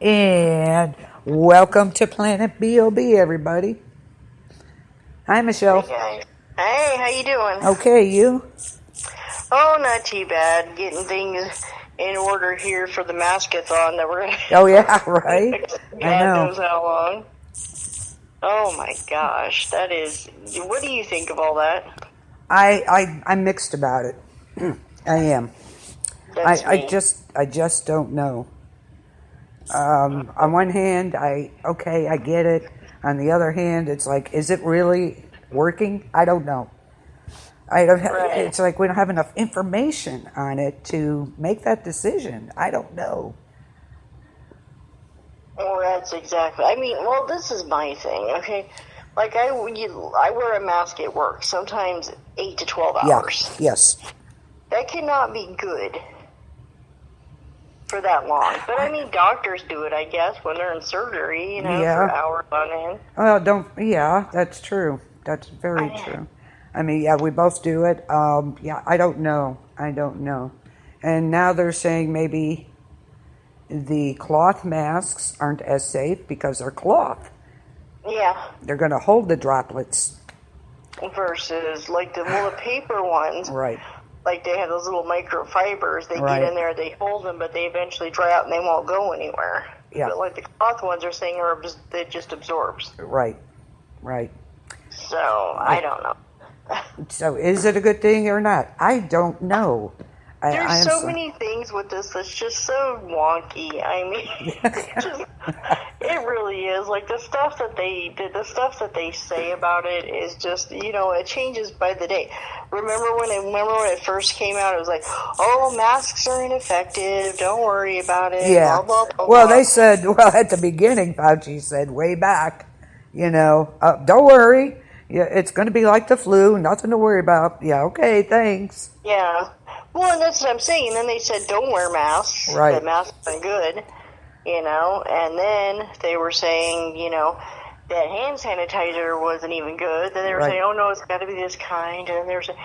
And welcome to Planet B.O.B, everybody. Hi, Michelle. Hey, hey, how you doing? Okay, you? Oh, not too bad. Getting things in order here for the mask-a-thon that we're going to... Oh, yeah, right? God I know. knows how long. Oh, my gosh. That is... What do you think of all that? I'm mixed about it. I am. I just don't know. On one hand, I get it. On the other hand, it's like, is it really working? I don't know. Right. It's like we don't have enough information on it to make that decision. I don't know. Well, that's exactly... I mean, well, this is my thing, okay? Like, I wear a mask at work, sometimes 8 to 12 hours. Yeah, yes. That cannot be good for that long. But, I mean, doctors do it, I guess, when they're in surgery, for hours on end. Well, that's true. That's very true. I mean, yeah, we both do it. I don't know. And now they're saying maybe the cloth masks aren't as safe because they're cloth. Yeah. They're going to hold the droplets. Versus, like, the paper ones. Right. Like, they have those little microfibers. They get in there, they hold them, but they eventually dry out and they won't go anywhere. Yeah. But, like, the cloth ones are saying it just absorbs. Right. So, I don't know. So, is it a good thing or not? I don't know. There's so many things with this that's just so wonky. I mean, it really is. Like, the stuff that they say about it is just, it changes by the day. Remember when it first came out? It was like, oh, masks are ineffective. Don't worry about it. Yeah. Blah, blah, blah, well, blah. they said, at the beginning, Fauci said way back, don't worry. Yeah, it's going to be like the flu. Nothing to worry about. Yeah, okay, thanks. Yeah. Well, and that's what I'm saying. And then they said, don't wear masks. Right. That masks aren't good, And then they were saying, that hand sanitizer wasn't even good. Then they were saying, oh, no, it's got to be this kind. And then they were saying,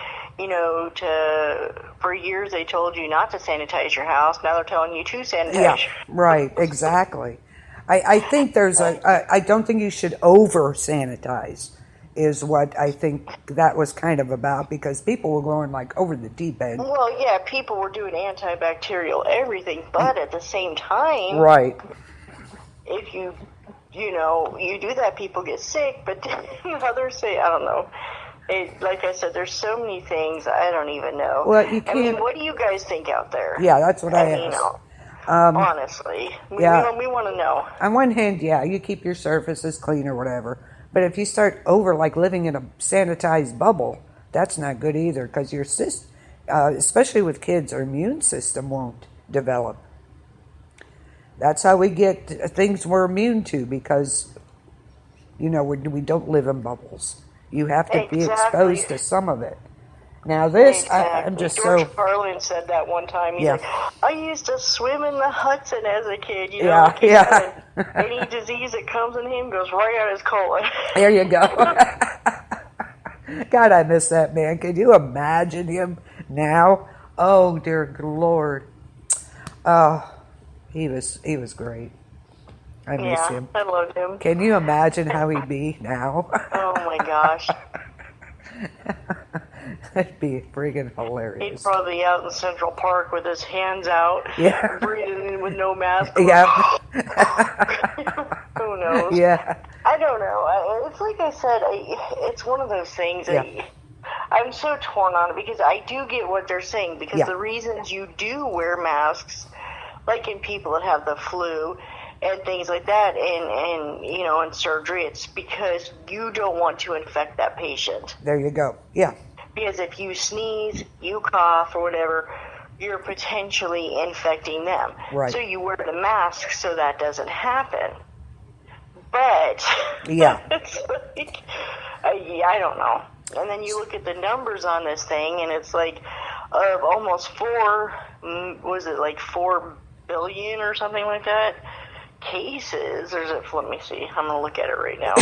for years they told you not to sanitize your house. Now they're telling you to sanitize. Yeah, right, exactly. I think I don't think you should over-sanitize. Is what I think that was kind of about, because people were going like over the deep end. Well, yeah, people were doing antibacterial everything, but at the same time, right? If you do that, people get sick. But others say, I don't know. Like I said, there's so many things I don't even know. Well, you can't. I mean, what do you guys think out there? Yeah, that's what I asked. Honestly, we want to know. On one hand, yeah, you keep your surfaces clean or whatever. But if you start living in a sanitized bubble, that's not good either, because your especially with kids, our immune system won't develop. That's how we get things we're immune to, because, we don't live in bubbles. You have to be exposed to some of it. Now this, I'm just George Carlin said that one time. He's like, I used to swim in the Hudson as a kid. Any disease that comes in him goes right out his colon. There you go. God, I miss that man. Can you imagine him now? Oh, dear Lord. Oh, he was great. I miss him. I loved him. Can you imagine how he'd be now? Oh, my gosh. That'd be friggin' hilarious. He'd probably be out in Central Park with his hands out, breathing in with no mask. Yeah. Who knows? Yeah. I don't know. It's like I said, it's one of those things that I'm so torn on it, because I do get what they're saying, because the reasons you do wear masks, like in people that have the flu and things like that, and in surgery, it's because you don't want to infect that patient. There you go. Yeah. Because if you sneeze, you cough, or whatever, you're potentially infecting them. Right. So you wear the mask so that doesn't happen. But it's like, I don't know. And then you look at the numbers on this thing, and it's like of almost 4 billion or something like that cases. Or is it? Let me see. I'm gonna look at it right now.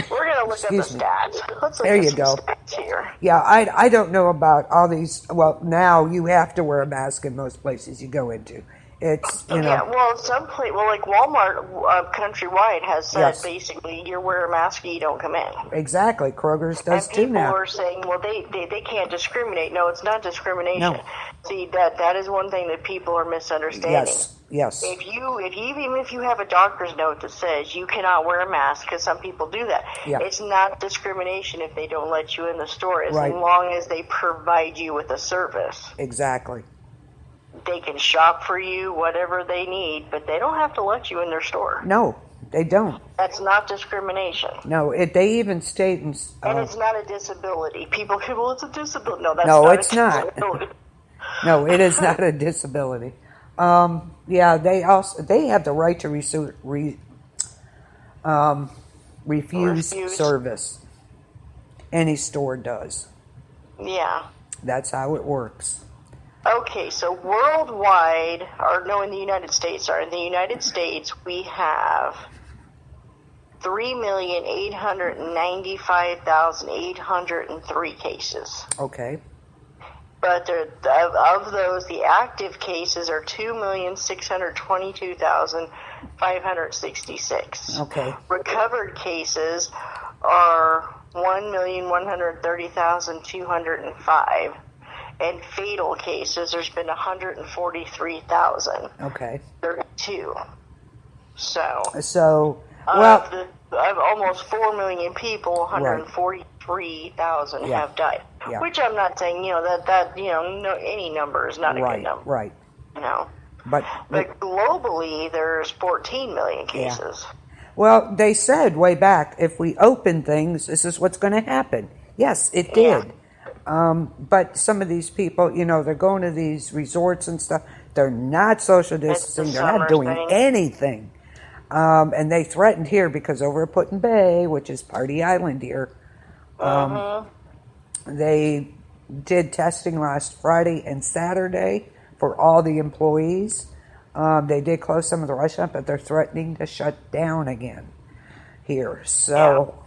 We're gonna look at the stats. Let's look at some stats here. Yeah, I don't know about all these. Well, now you have to wear a mask in most places you go into. It's, Yeah, well, like Walmart countrywide has said Yes. basically you wear a mask or you don't come in. Exactly. Kroger's does And too people now. are saying, well, they can't discriminate. No, it's not discrimination. No. See, that is one thing that people are misunderstanding. Yes. Even if you have a doctor's note that says you cannot wear a mask, because some people do that, Yeah. it's not discrimination if they don't let you in the store, as Right. long as they provide you with a service. Exactly. They can shop for you, whatever they need, but they don't have to let you in their store. No, they don't. That's not discrimination. No, they even state in, And it's not a disability. People say, well, it's a disability. No, that's No, not it's a not. disability. No, it is not a disability. Yeah, they have the right to refuse service. Any store does. Yeah. That's how it works. Okay, so worldwide, in the United States, we have 3,895,803 cases. Okay. But of those, the active cases are 2,622,566. Okay. Recovered cases are 1,130,205. And fatal cases, there's been 143,032. Okay. So well, of almost 4 million people, 143,000 have died. Yeah. Which I'm not saying, any number is not a good number. Right. But globally, there's 14 million cases. Yeah. Well, they said way back, if we open things, this is what's going to happen. Yes, it did. Yeah. But some of these people, they're going to these resorts and stuff. They're not social distancing. They're not doing anything. And they threatened here because over at Put in Bay, which is Party Island here, they did testing last Friday and Saturday for all the employees. They did close some of the restaurants, but they're threatening to shut down again here. So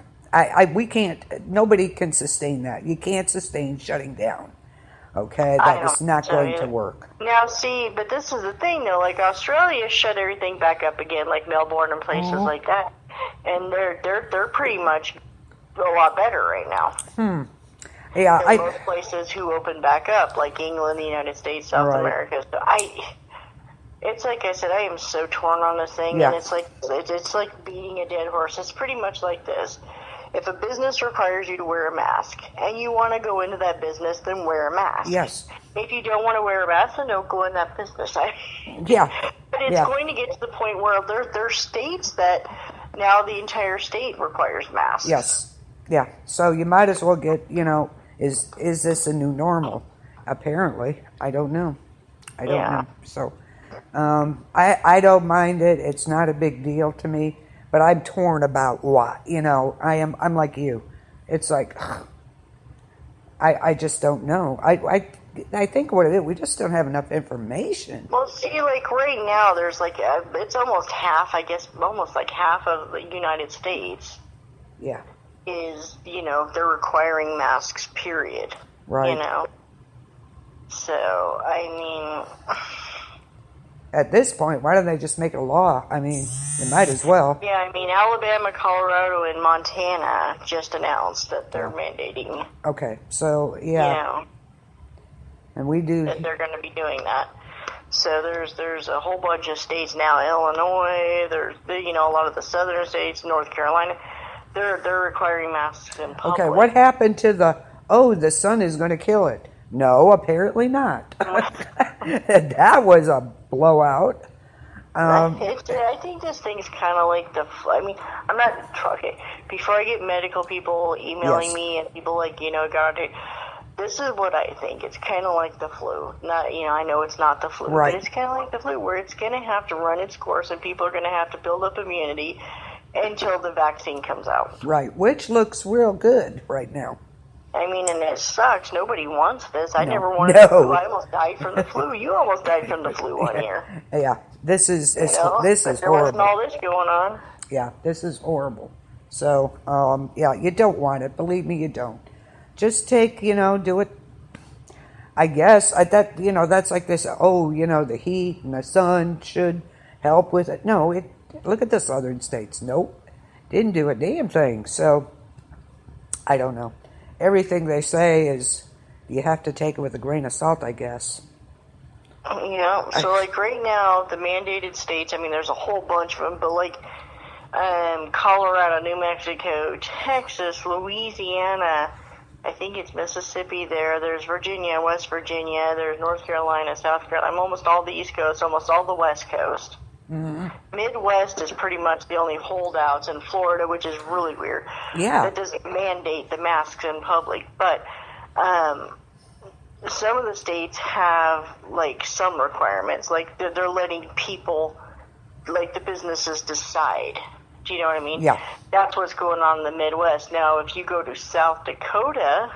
we can't, nobody can sustain that. You can't sustain shutting down. Okay, that is not going to work. Now, see, but this is the thing, though. Like Australia shut everything back up again, like Melbourne and places like that, and they're pretty much a lot better right now. Yeah, than most places who opened back up, like England, the United States, South America. So it's like I said, I am so torn on this thing, and it's like beating a dead horse. It's pretty much like this. If a business requires you to wear a mask and you want to go into that business, then wear a mask. Yes. If you don't want to wear a mask, then don't go in that business. But it's going to get to the point where there's states that now the entire state requires masks. Yes. Yeah. So you might as well get, is this a new normal? Apparently. I don't know. I don't know. So I don't mind it. It's not a big deal to me. But I'm torn about why. I'm like you. It's like I just don't know. I think what it is, we just don't have enough information. Well, see, like right now, there's it's almost half, I guess, almost like half of the United States. Yeah. Is they're requiring masks. Period. Right. So I mean. At this point, why don't they just make a law? I mean, they might as well. Yeah, I mean, Alabama, Colorado, and Montana just announced that they're mandating. Okay, so, and we do. That they're going to be doing that. So there's a whole bunch of states now. Illinois, there's, a lot of the southern states, North Carolina, they're requiring masks in public. Okay, what happened to the sun is going to kill it? No, apparently not. That was a blowout. I think this thing's kind of like I'm not okay. Before I get medical people emailing me and people this is what I think. It's kind of like the flu. Not, I know it's not the flu, but it's kind of like the flu, where it's going to have to run its course, and people are going to have to build up immunity until the vaccine comes out. Right, which looks real good right now. I mean, and it sucks. Nobody wants this. I never wanted the flu. I almost died from the flu. You almost died from the flu 1 year. Yeah, this is there horrible. wasn't all this going on. Yeah, this is horrible. So, you don't want it. Believe me, you don't. Just take, do it. I guess that's like this. Oh, the heat and the sun should help with it. No, look at the southern states. Nope, didn't do a damn thing. So I don't know. Everything they say is you have to take it with a grain of salt, I guess. Yeah. So like right now, the mandated states. I mean, there's a whole bunch of them, but like Colorado, New Mexico, Texas, Louisiana. I think it's Mississippi there. There's Virginia, West Virginia. There's North Carolina, South Carolina. I'm almost all the East Coast, almost all the West Coast. Mm-hmm. Midwest is pretty much the only holdouts, in Florida, which is really weird. Yeah. That doesn't mandate the masks in public. But some of the states have, like, some requirements. Like, they're letting people, like, the businesses decide. Do you know what I mean? Yeah. That's what's going on in the Midwest. Now, if you go to South Dakota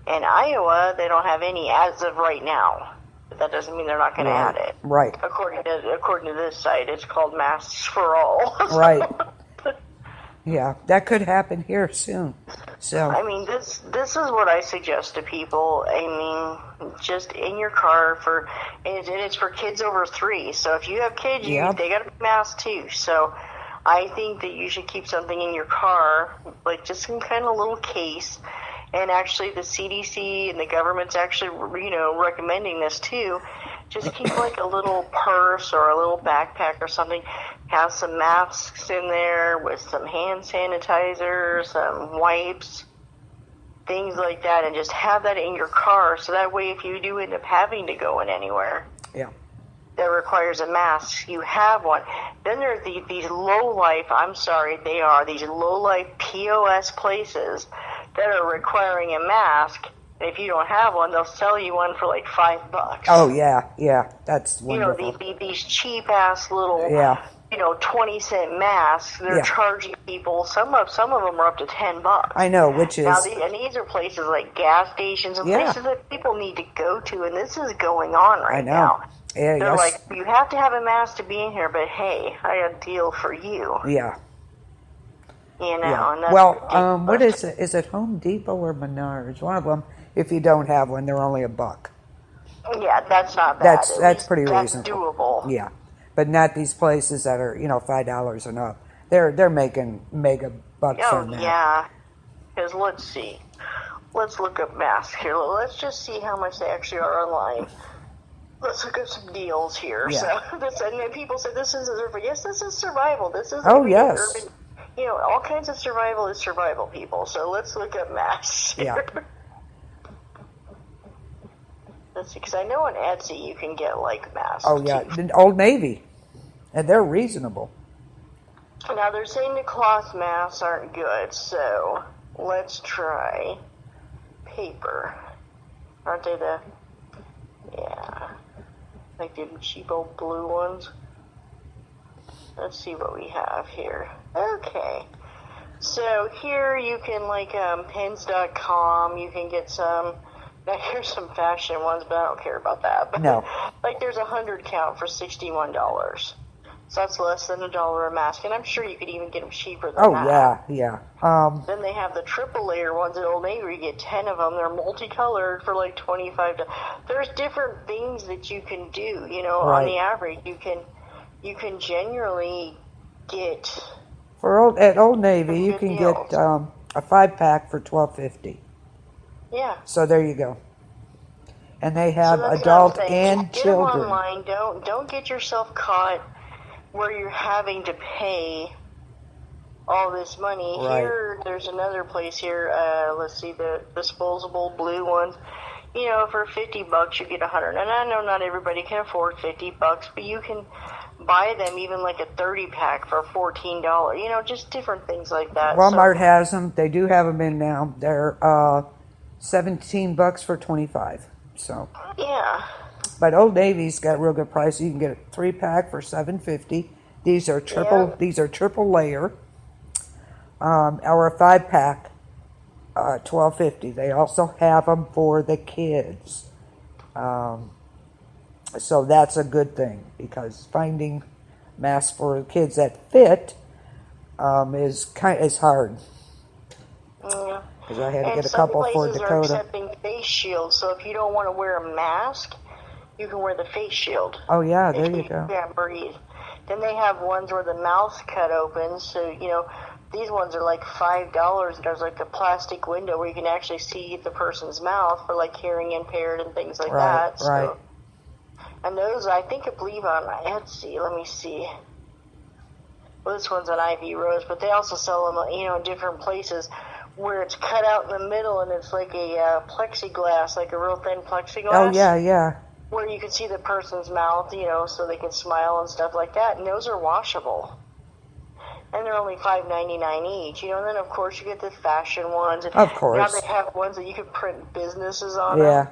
and Iowa, they don't have any as of right now. But that doesn't mean they're not going to add it. Right. According to this site, it's called Masks for All. Right. Yeah, that could happen here soon. So I mean, this is what I suggest to people. I mean, just in your car and it's for kids over 3. So if you have kids, they got to be masked too. So I think that you should keep something in your car, like just some kind of little case. And actually, the CDC and the government's actually, recommending this too. Just keep like a little purse or a little backpack or something. Have some masks in there with some hand sanitizer, some wipes, things like that, and just have that in your car. So that way, if you do end up having to go in anywhere that requires a mask, you have one. Then there are these low-life, these low-life POS places that are requiring a mask. And if you don't have one, they'll sell you one for like $5. Oh, yeah, that's wonderful. These cheap-ass little... 20-cent masks. They're charging people. Some of them are up to $10. I know, which is... Now, these are places like gas stations and places that people need to go to, and this is going on right now. Yeah, They're like, you have to have a mask to be in here, but hey, I got a deal for you. Yeah. And that's what is it? Is it Home Depot or Menards? One of them. If you don't have one, they're only $1. Yeah, that's not bad. That's pretty that's reasonable. Doable. Yeah. But not these places that are, $5 and up. They're making mega bucks on that. Yeah. Because let's see. Let's look up masks here. Let's just see how much they actually are online. Let's look up some deals here. Yeah. So, and then people say this is survival. Yes, this is survival. This is yes. Urban, all kinds of survival is survival, people. So let's look up masks. Yeah. Let's see, because I know on Etsy you can get like masks. Oh yeah, Old Navy, and they're reasonable. Now they're saying the cloth masks aren't good, so let's try paper. Aren't they like the cheap old blue ones? Let's see what we have here. Okay. So here you can pens.com, you can get some. Now here's some fashion ones, but I don't care about that. But no. Like there's 100 count for $61. So that's less than $1 a mask, and I'm sure you could even get them cheaper than that. Oh yeah. Then they have the triple layer ones at Old Navy. You get 10 of them. They're multicolored for like $25. There's different things that you can do. On the average, you can generally get. At Old Navy, you can get a 5-pack for $12.50. Yeah. So there you go. And they have adult and get children. Them online. Don't get yourself caught where you're having to pay all this money. Right. Here, there's another place here. Let's see, the disposable blue ones. For $50 you get 100. And I know not everybody can afford $50, but you can buy them even like a 30-pack for $14. Just different things like that. Walmart has them. They do have them in now. They're $17 for 25. So yeah. But Old Navy's got real good prices. You can get a 3-pack for $7.50. These are triple. Yeah. These are triple layer. Or a 5-pack, $12.50. They also have them for the kids. So that's a good thing because finding masks for kids that fit is hard. Yeah. Because I had to And get a some couple for places are Dakota. accepting face shields, so if you don't want to wear a mask, you can wear the face shield. Oh, yeah, there If you you go. can't breathe. Then they have ones where the mouth's cut open, so, these ones are like $5. There's like a plastic window where you can actually see the person's mouth for like hearing impaired and things like that. Right. So, and those, I believe on Etsy. Let me see. Well, this one's on Ivy Rose, but they also sell them, in different places where it's cut out in the middle and it's like a plexiglass, like a real thin plexiglass. Oh, yeah. Where you can see the person's mouth, so they can smile and stuff like that. And those are washable. And they're only $5.99 each, and then of course you get the fashion ones. Of course. Now they have ones that you can print businesses on. Yeah.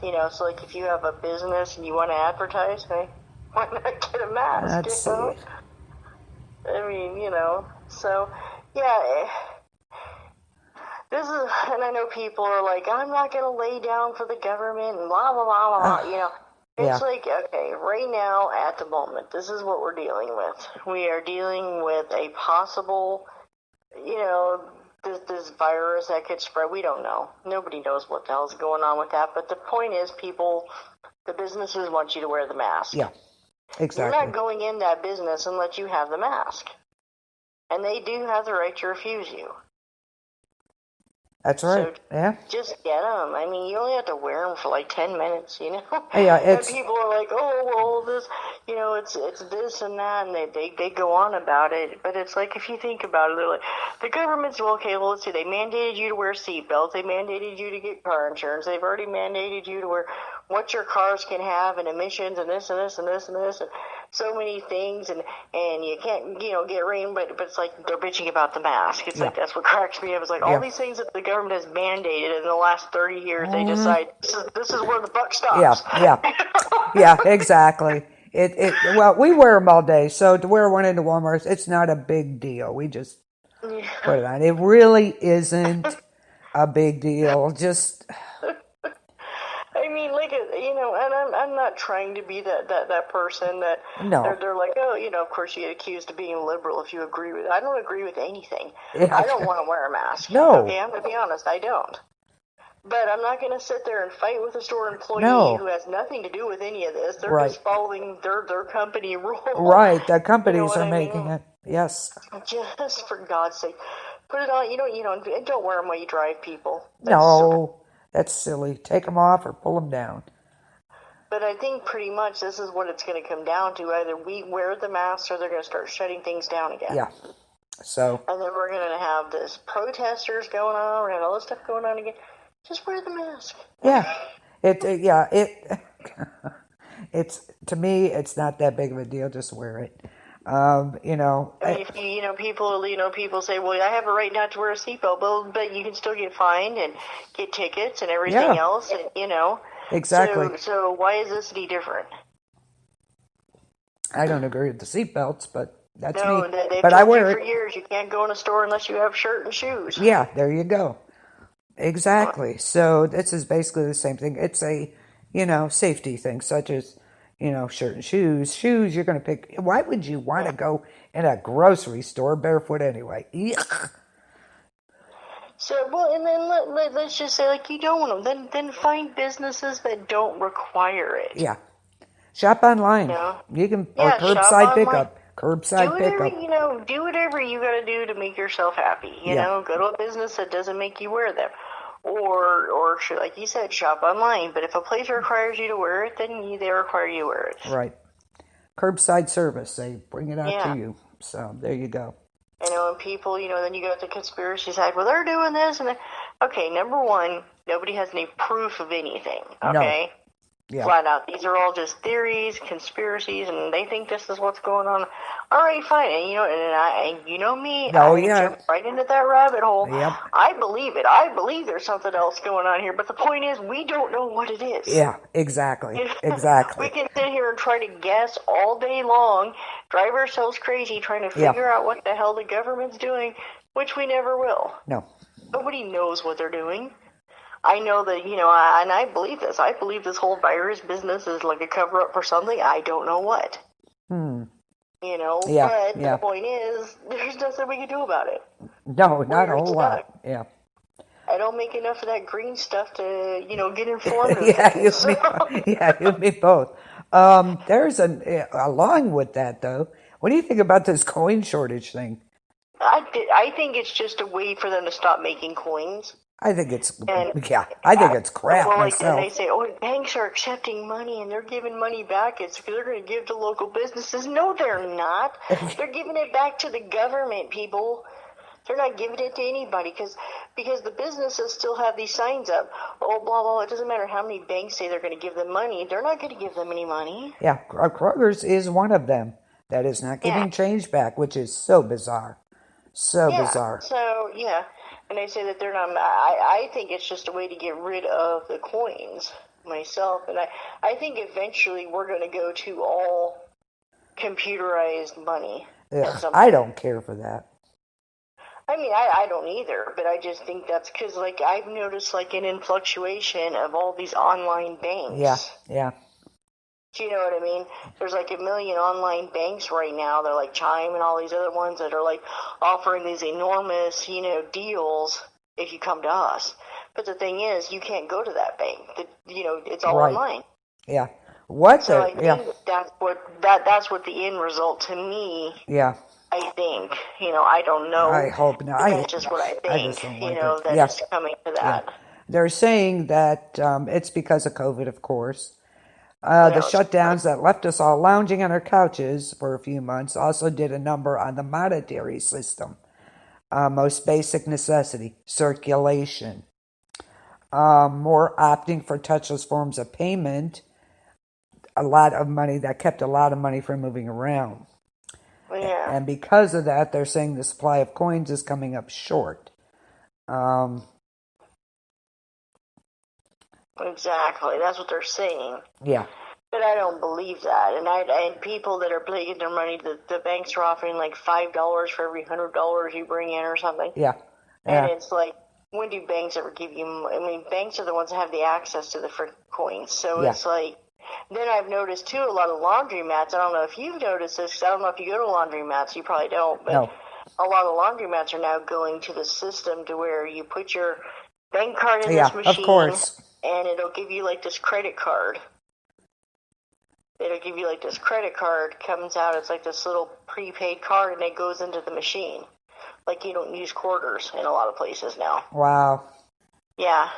Them. So like if you have a business and you want to advertise, hey, why not get a mask? Let's see. I mean, so yeah. This is, and I know people are like, I'm not going to lay down for the government and blah blah blah blah. It's like, okay, right now, at the moment, this is what we're dealing with. We are dealing with a possible, this virus that could spread. We don't know. Nobody knows what the hell's going on with that. But the point is, the businesses want you to wear the mask. Yeah, exactly. You're not going in that business unless you have the mask. And they do have the right to refuse you. That's right. So yeah. Just get them. I mean, you only have to wear them for like 10 minutes, Yeah, and people are like, oh, well, this, it's this and that, and they go on about it. But it's like, if you think about it, they're like, the government's, let's see, they mandated you to wear seatbelts. They mandated you to get car insurance. They've already mandated you to wear what your cars can have and emissions and this and this and this and this and so many things, and you can't, get rain, but it's like they're bitching about the mask. It's like, that's what cracks me up. It's like all these things that the government has mandated in the last 30 years, they decide this is where the buck stops. Yeah, exactly. Well, we wear them all day, so to wear one into Walmart, it's not a big deal. We just put it on. It really isn't a big deal. Just... I mean, like, and I'm not trying to be that person that they're like, oh, of course you get accused of being liberal if you agree with it. I don't agree with anything. Yeah. I don't want to wear a mask. No. Okay, I'm going to be honest, I don't. But I'm not going to sit there and fight with a store employee who has nothing to do with any of this. They're just following their company rules. Right, the companies are making it. Yes. Just for God's sake, put it on. And don't wear them while you drive, people. That's silly. Take them off or pull them down. But I think pretty much this is what it's going to come down to. Either we wear the masks or they're going to start shutting things down again. Yeah. So. And then we're going to have this protesters going on. We're going to have all this stuff going on again. Just wear the mask. Yeah. It's, to me, it's not that big of a deal. Just wear it. People say, well, I have a right not to wear a seatbelt, but you can still get fined and get tickets and everything else, and, Exactly. So why is this any different? I don't agree with the seatbelts, but that's me. They've but I wear it for years. You can't go in a store unless you have shirt and shoes. Yeah, there you go. Exactly. So this is basically the same thing. It's a, safety thing, such as, shirt and shoes. Shoes, you're going to pick. Why would you want to go in a grocery store barefoot anyway? Yuck. So, well, and then let's just say, like, you don't want them. Then find businesses that don't require it. Yeah. Shop online. You can, or curbside pickup. Curbside pickup. Do whatever you got to do to make yourself happy. You know, go to a business that doesn't make you wear them. Or like you said, shop online. But if a place requires you to wear it, then they require you to wear it. Right. Curbside service. They bring it out to you. So there you go. And people, then you go to the conspiracy side. Well, they're doing this. Okay, number one, nobody has any proof of anything. Okay? No. Yeah. Flat out. These are all just theories, conspiracies, and they think this is what's going on. All right, fine. And you know me. I jump right into that rabbit hole. Yep. I believe it. I believe there's something else going on here. But the point is, we don't know what it is. Yeah, exactly. Exactly. We can sit here and try to guess all day long, drive ourselves crazy trying to figure out what the hell the government's doing, which we never will. No. Nobody knows what they're doing. I know that, and I believe this. I believe this whole virus business is like a cover-up for something. I don't know what. But the point is, there's nothing we can do about it. No, not a you're whole stuck. lot. Yeah. I don't make enough of that green stuff to, get informed of Yeah, you things. and me, yeah, you and me both. Along with that though, what do you think about this coin shortage thing? I think it's just a way for them to stop making coins. I think it's, And yeah, I think it's crap and they myself. say, oh, banks are accepting money and they're giving money back. It's they're going to give to local businesses. No, they're not. They're giving it back to the government, people. They're not giving it to anybody because the businesses still have these signs up. Oh, blah, blah. It doesn't matter how many banks say they're going to give them money. They're not going to give them any money. Yeah, Kroger's is one of them that is not Yeah. giving change back, which is so bizarre. So bizarre. So, yeah. And they say that they're not. I think it's just a way to get rid of the coins myself. And I think eventually we're going to go to all computerized money. Ugh, I don't care for that. I mean, I don't either, but I just think that's because, like, I've noticed, like, an influctuation of all these online banks. Yeah, yeah. Do you know what I mean? There's, like, 1 million online banks right now. They're, like, Chime and all these other ones that are, like, offering these enormous, deals if you come to us. But the thing is, you can't go to that bank. It's all online. Yeah. What So the, I yeah. think that's what the end result to me. Yeah. I think, I don't know. I hope not. That's just what I think, I just don't like it. that Yeah. it's coming to that. Yeah. They're saying that it's because of COVID, of course. The shutdowns that left us all lounging on our couches for a few months also did a number on the monetary system. Most basic necessity, circulation. More opting for touchless forms of payment. A lot of money, that kept a lot of money from moving around. Yeah. And because of that, they're saying the supply of coins is coming up short. Exactly. That's what they're saying. Yeah. But I don't believe that. And people that are taking their money, the banks are offering like $5 for every $100 you bring in or something. Yeah. And it's like, when do banks ever give you? I mean, banks are the ones that have the access to the free coins. So it's like. Then I've noticed, too, a lot of laundromats. I don't know if you've noticed this, 'cause I don't know if you go to laundromats. You probably don't. But No. a lot of laundromats are now going to the system to where you put your bank card in this machine. Of course. And it'll give you, like, this credit card. It'll give you, like, this credit card comes out. It's like this little prepaid card, and it goes into the machine. Like, you don't use quarters in a lot of places now. Wow. Yeah.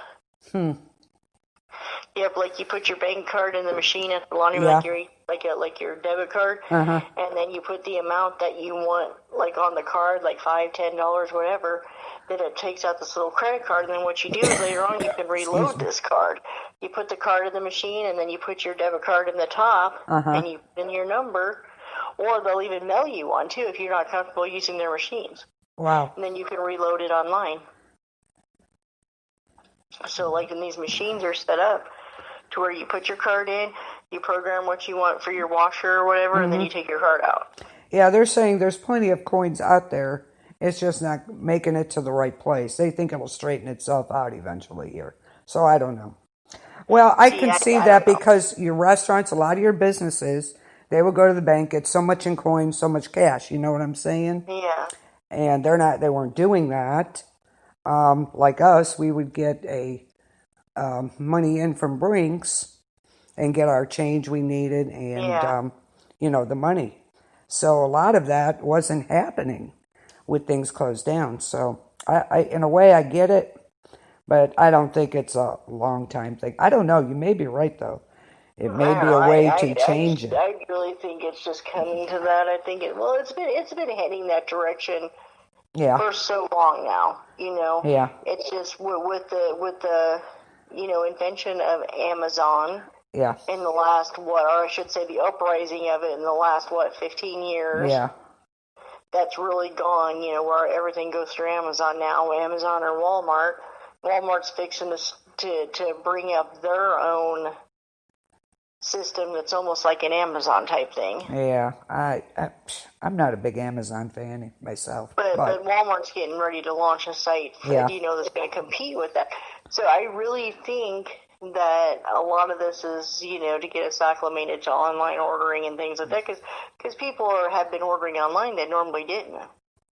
Yep, like you put your bank card in the machine at the laundry, like your debit card, and then you put the amount that you want, like on the card, like $5, $10, whatever. Then it takes out this little credit card, and then what you do is later on you can reload this card. You put the card in the machine, and then you put your debit card in the top, and you put in your number, or they'll even mail you one too if you're not comfortable using their machines. Wow. And then you can reload it online. So, like, and these machines are set up to where you put your card in, you program what you want for your washer or whatever, and then you take your card out. Yeah, they're saying there's plenty of coins out there. It's just not making it to the right place. They think it'll straighten itself out eventually here. So I don't know. Well, I can see that because your restaurants, a lot of your businesses, they will go to the bank, get so much in coins, so much cash. You know what I'm saying? Yeah. And they weren't doing that. Like us, we would get a money in from Brinks and get our change we needed and, the money. So a lot of that wasn't happening with things closed down. So I in a way, I get it, but I don't think it's a long time thing. I don't know. You may be right, though. It may be a way to change it. I really think it's just coming to that. I think it's been heading that direction. Yeah. For so long now, Yeah. It's just with the invention of Amazon. Yeah. In the last, or I should say the uprising of it in the last, 15 years. Yeah. That's really gone, where everything goes through Amazon now, Amazon or Walmart. Walmart's fixing to bring up their own system that's almost like an Amazon type thing. Yeah, I'm not a big Amazon fan myself. But Walmart's getting ready to launch a site that's going to compete with that. So I really think that a lot of this is, to get us acclimated to online ordering and things like that, because people have been ordering online that normally didn't.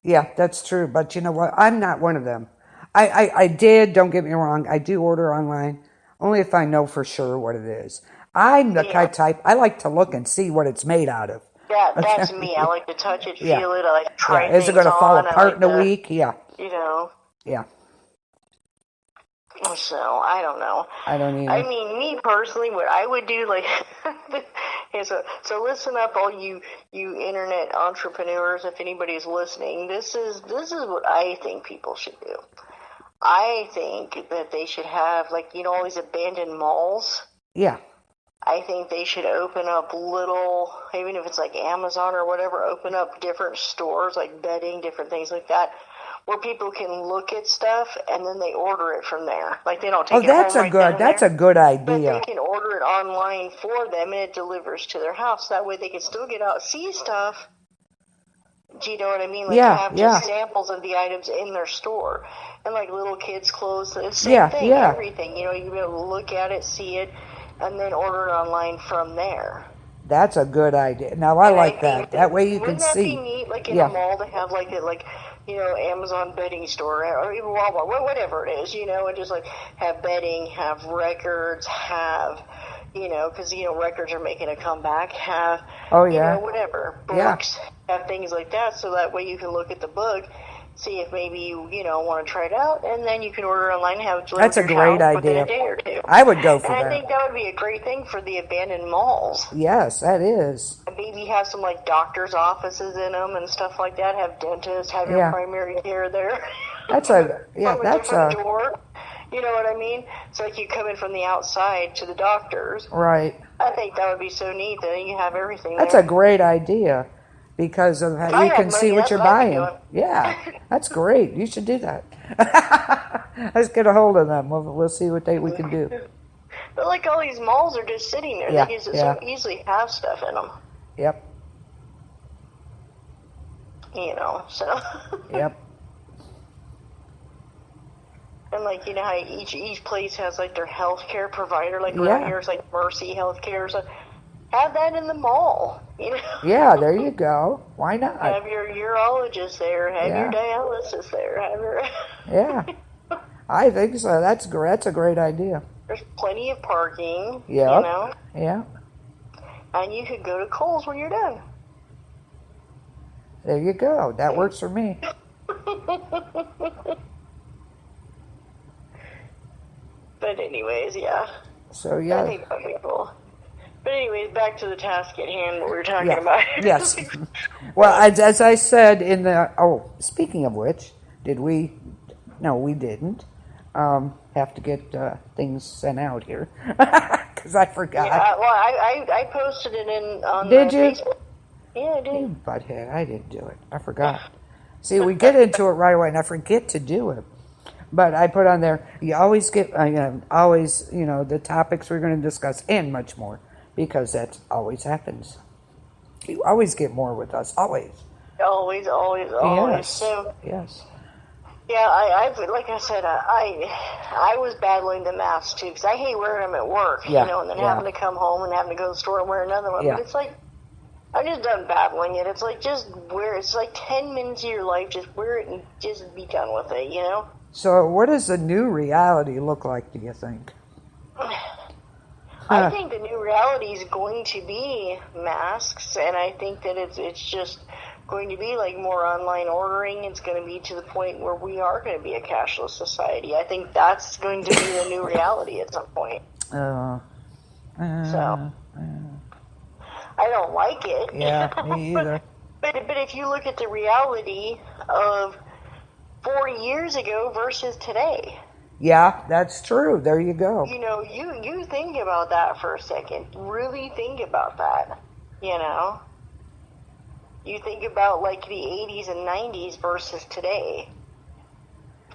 Yeah, that's true. But you know what? I'm not one of them. I did, don't get me wrong, I do order online only if I know for sure what it is. I'm the Yeah. kind type, I like to look and see what it's made out of. That's me. I like to touch it, Yeah. feel it. I like to Yeah. try Is it things going to fall on. I apart like in a to, week? Yeah. you know. Yeah. So I don't know. I don't I either. mean, me personally, what I would do, like, so listen up, all you internet entrepreneurs. If anybody's listening, this is what I think people should do. I think that they should have, like, all these abandoned malls. Yeah. I think they should open up little, even if it's like Amazon or whatever, open up different stores, like bedding, different things like that, where people can look at stuff and then they order it from there. Like, they don't take Oh, it home right then and that's there, a good but they idea. can order it online for them and it delivers to their house. That way they can still get out, see stuff. Do you know what I mean? Like, have just samples of the items in their store. And like little kids' clothes, the same thing, everything. You can be able to look at it, see it, and then order it online from there. That's a good idea. Now I like that. That way you can Wouldn't that see. be neat, like in a mall, to have like Amazon bedding store or even Walmart, whatever it is, and just like have bedding, have records, have, because records are making a comeback, have whatever, books, have things like that, so that way you can look at the book, see if maybe you want to try it out, and then you can order online and have it delivered to your house within a day or two. I would go for that. And I think that would be a great thing for the abandoned malls. Yes, that is. And maybe have some like doctor's offices in them and stuff like that. Have dentists, have your primary care there. That's a door. You know what I mean? So like you come in from the outside to the doctors. Right. I think that would be so neat. Then you have everything. That's there. a great idea. Because of how you can see what you're buying. Yeah, that's great. You should do that. Let's get a hold of them. We'll see what we can do. But like all these malls are just sitting there. They can so easily have stuff in them. Yep. So. Yep. And like how each place has like their healthcare provider. Like around here, it's like Mercy Healthcare. So have that in the mall. Yeah, there you go. Why not? Have your urologist there. Have your dialysis there. Have your. Yeah, I think so. That's a great idea. There's plenty of parking. Yeah. Yeah. And you could go to Kohl's when you're done. There you go. That works for me. But anyways, yeah. So yeah. I think that would be cool. But anyways, back to the task at hand, what we were talking about. Yes. Well, as I said in the... Oh, speaking of which, did we... No, we didn't. Have to get things sent out here. Because I forgot. Yeah, well, I posted it on Did you? Facebook. Yeah, I did. You butthead, I didn't do it. I forgot. See, we get into it right away, and I forget to do it. But I put on there, you always get... the topics we're going to discuss, and much more. Because that always happens. You always get more with us. Always. Always. Yes. So, yes. Yeah, I like I said, I was battling the mask too, because I hate wearing them at work, and then having to come home and having to go to the store and wear another one. Yeah. But it's like, I'm just done battling it. It's like, just wear it. It's like 10 minutes of your life, just wear it and just be done with it, So what does the new reality look like, do you think? I think the new reality is going to be masks, and I think that it's just going to be like more online ordering. It's going to be to the point where we are going to be a cashless society. I think that's going to be the new reality at some point. So I don't like it. Yeah, me either. But if you look at the reality of 40 years ago versus today. Yeah, that's true. There you go. You think about that for a second. Really think about that. You think about like the 80s and 90s versus today.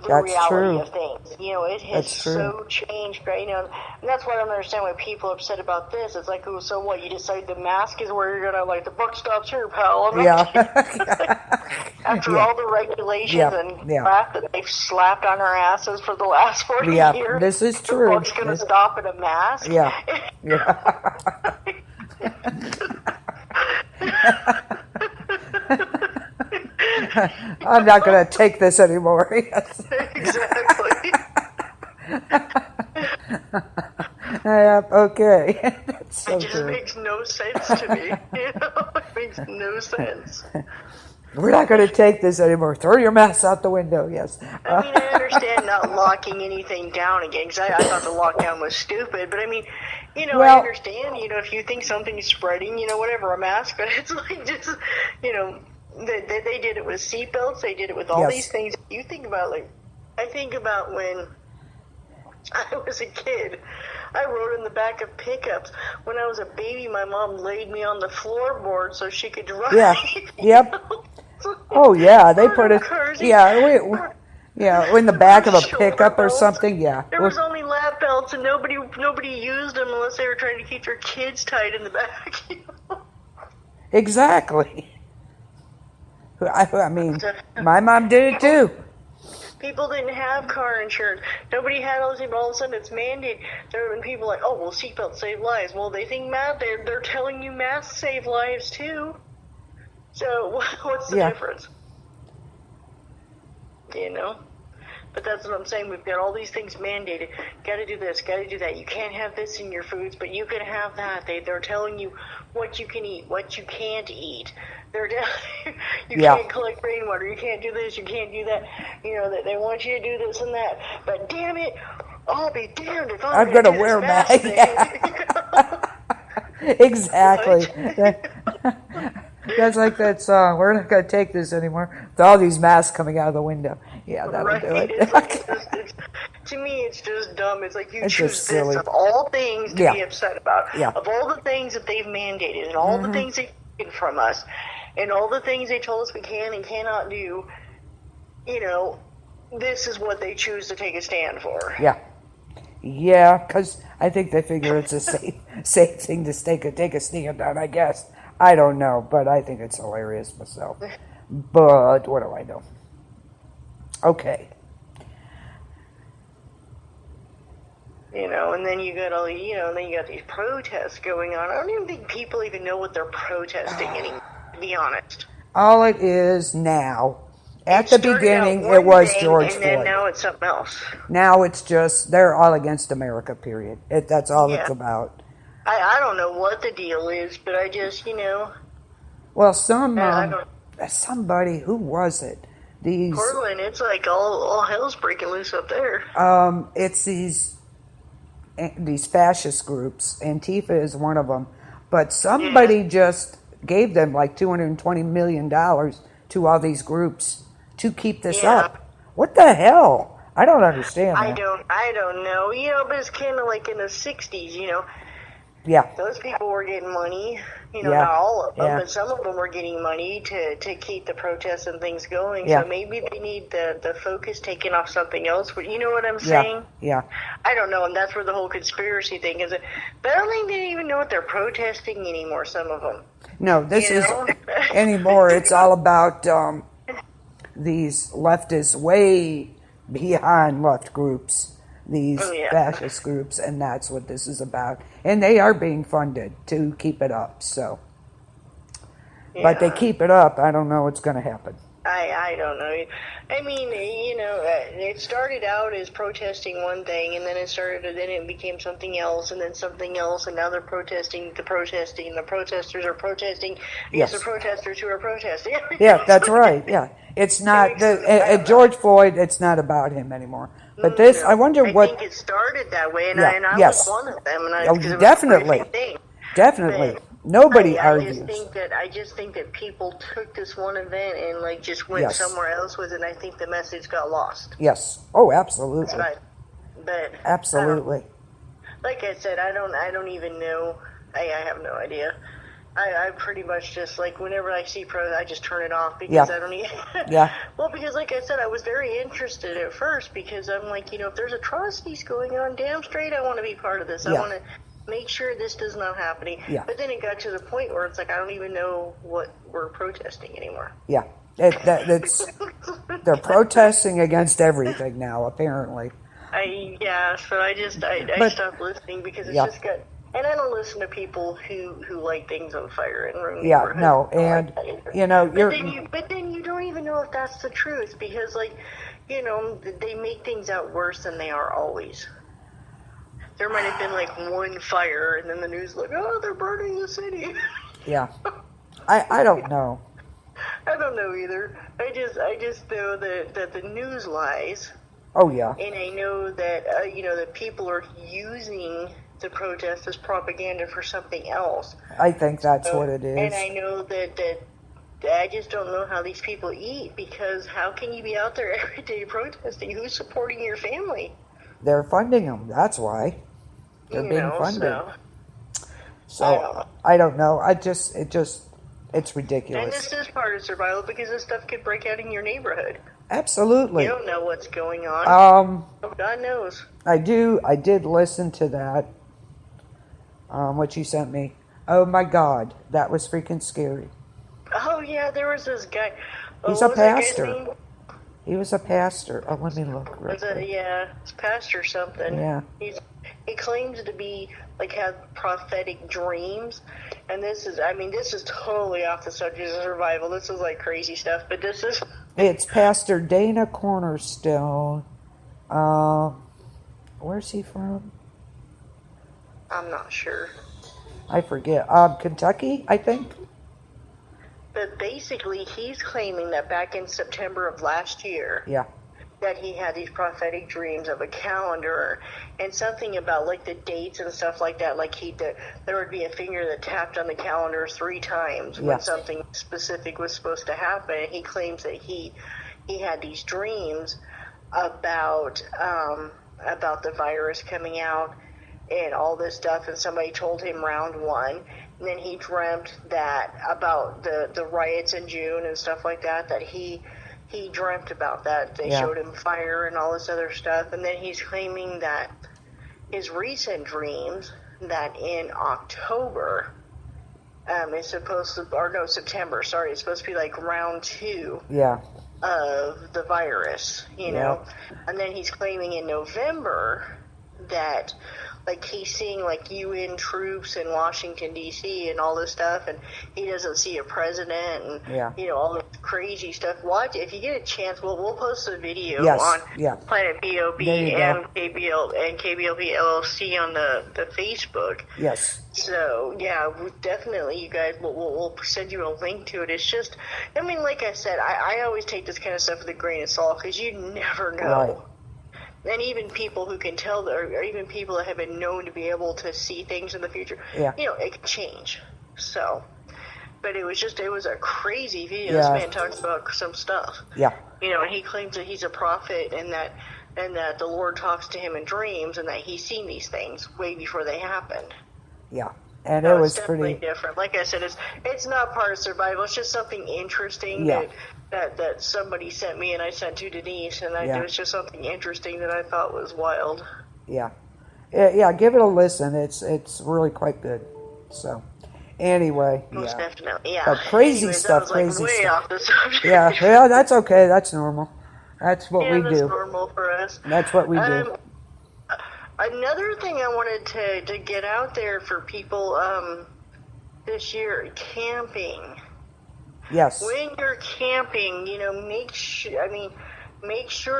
The reality of things. It has so changed, right? And that's why I don't understand why people are upset about this. It's like, oh, so what? You decide the mask is where you're gonna, like, the buck stops here, pal. After all the regulations and crap that they've slapped on our asses for the last 40 years, this is true. The buck's gonna stop at a mask. Yeah. I'm not going to take this anymore. Yes. Exactly. Okay. That's so It just true. makes no sense to me. It makes no sense. We're not going to take this anymore. Throw your mask out the window. Yes. I mean, I understand not locking anything down again, because I thought the lockdown was stupid. But I mean, I understand, if you think something's spreading, whatever, a mask. But it's like just, they did it with seatbelts. They did it with all these things. You think about, I think about when I was a kid. I rode in the back of pickups. When I was a baby, my mom laid me on the floorboard so she could drive. Yeah. Yep. Oh yeah, they put it. Yeah, in the back of a pickup or something. Yeah. There was only lap belts, and nobody used them unless they were trying to keep their kids tight in the back. Exactly. I mean, my mom did it too. People didn't have car insurance. Nobody had all these things, but all of a sudden it's mandated. There have been people like, oh, well, seatbelts save lives. Well, they think they're telling you masks save lives too. So what's the difference? But that's what I'm saying. We've got all these things mandated. Got to do this, got to do that. You can't have this in your foods, but you can have that. They're telling you what you can eat, what you can't eat. They're you can't collect rainwater. You can't do this. You can't do that. They want you to do this and that. But damn it, I'll be damned if I'm going to wear a mask. Exactly. That's like that song. We're not going to take this anymore. With all these masks coming out of the window. Yeah, that'll do it. To me, it's just dumb. It's like you choose this of all things to be upset about. Yeah. Of all the things that they've mandated and all the things they've taken from us and all the things they told us we can and cannot do, this is what they choose to take a stand for. Yeah. Yeah, because I think they figure it's a safe thing to take a stand on, I guess. I don't know, but I think it's hilarious myself. But what do I know? Okay. And then you got all, then you got these protests going on. I don't even think people even know what they're protesting anymore, to be honest. All it is now. At the beginning, it was George Floyd. And then now it's something else. Now it's just, they're all against America, period. That's all it's about. I don't know what the deal is, but I just, Well, somebody, who was it? Portland, it's like all hell's breaking loose up there. It's these fascist groups. Antifa is one of them. But somebody just gave them like $220 million to all these groups to keep this up. What the hell? I don't understand that. I don't know. But it's kind of like in the 60s, Yeah. Those people were getting money, not all of them, but some of them were getting money to keep the protests and things going. So maybe they need the focus taken off something else. You know what I'm saying? Yeah. I don't know, and that's where the whole conspiracy thing is. But I don't think they even know what they're protesting anymore, some of them. No, this isn't anymore. It's all about these leftists way beyond left groups. These fascist groups, and that's what this is about. And they are being funded to keep it up, so. But they keep it up, I don't know what's going to happen. I don't know. I mean, it started out as protesting one thing, and then it became something else, and then something else, and now they're protesting, the protesters are protesting against the protesters who are protesting. Yeah, that's right, yeah. It's not, George Floyd, it's not about him anymore. But this, I wonder what... I think it started that way, and I was one of them. And definitely. Definitely. Nobody argues. I just think that people took this one event and just went somewhere else with it, and I think the message got lost. Yes. Oh, absolutely. That's right. But absolutely. Like I said, I don't even know. I have no idea. I pretty much just, whenever I see I just turn it off because I don't even... Well, because like I said, I was very interested at first because I'm like, if there's atrocities going on, damn straight I want to be part of this. I want to make sure this does not happen. But then it got to the point where it's like, I don't even know what we're protesting anymore. Yeah. They're protesting against everything now, apparently. So I stopped listening because it's just got... And I don't listen to people who light things on fire and ruin neighborhoods. No, and but then you don't even know if that's the truth because, like, you know, they make things out worse than they are always. There might have been like one fire, and then the news like, oh, they're burning the city. Yeah, I don't know. I don't know either. I just know that the news lies. Oh yeah. And I know that you know, that people are using the protest as propaganda for something else. I think that's what it is. And I know that I just don't know how these people eat, because how can you be out there every day protesting? Who's supporting your family? They're funding them. That's why they're being funded. So I don't know. It's ridiculous. And this is part of survival because this stuff could break out in your neighborhood. Absolutely. You don't know what's going on. God knows. I did listen to that. What you sent me. Oh my God, that was freaking scary. Oh yeah, there was this guy. He's a pastor. He was a pastor. Oh, let me look. It's pastor something. Yeah. He claims to be like have prophetic dreams, and this is totally off the subject of survival. This is like crazy stuff, but this is. It's Pastor Dana Cornerstone. Where's he from? I'm not sure. I forget. Kentucky, I think. But basically, he's claiming that back in September of last year, that he had these prophetic dreams of a calendar and something about like the dates and stuff like that. Like there would be a finger that tapped on the calendar 3 times when something specific was supposed to happen. And he claims that he had these dreams about the virus coming out and all this stuff, and somebody told him round 1. And then he dreamt that about the riots in June and stuff like that, that he dreamt about that. They showed him fire and all this other stuff. And then he's claiming that his recent dreams, that in October, is supposed to, or no, September, sorry, it's supposed to be like round 2 of the virus, you know. And then he's claiming in November that like he's seeing like UN troops in Washington D.C. and all this stuff, and he doesn't see a president, and you know, all this crazy stuff. Watch if you get a chance. We'll post a video on Planet B.O.B and KBLP LLC on the Facebook. Yes. So yeah, definitely, you guys. We'll send you a link to it. It's just, I mean, like I said, I always take this kind of stuff with a grain of salt because you never know. Right. And even people who can tell, or even people that have been known to be able to see things in the future, you know, it can change. So, but it was a crazy video. This man talks about some stuff. Yeah. You know, and he claims that he's a prophet and that the Lord talks to him in dreams and that he's seen these things way before they happened. Yeah. And it was definitely pretty different. Like I said, it's not part of survival. It's just something interesting that somebody sent me and I sent to Denise, and it was just something interesting that I thought was wild. Yeah, give it a listen. It's really quite good. So, anyway, most definitely, but crazy stuff, crazy way stuff. Off the subject. Yeah, that's okay. That's normal. That's what we do. That's normal for us. That's what we do. Another thing I wanted to get out there for people this year, camping. Yes. When you're camping, you know, make sure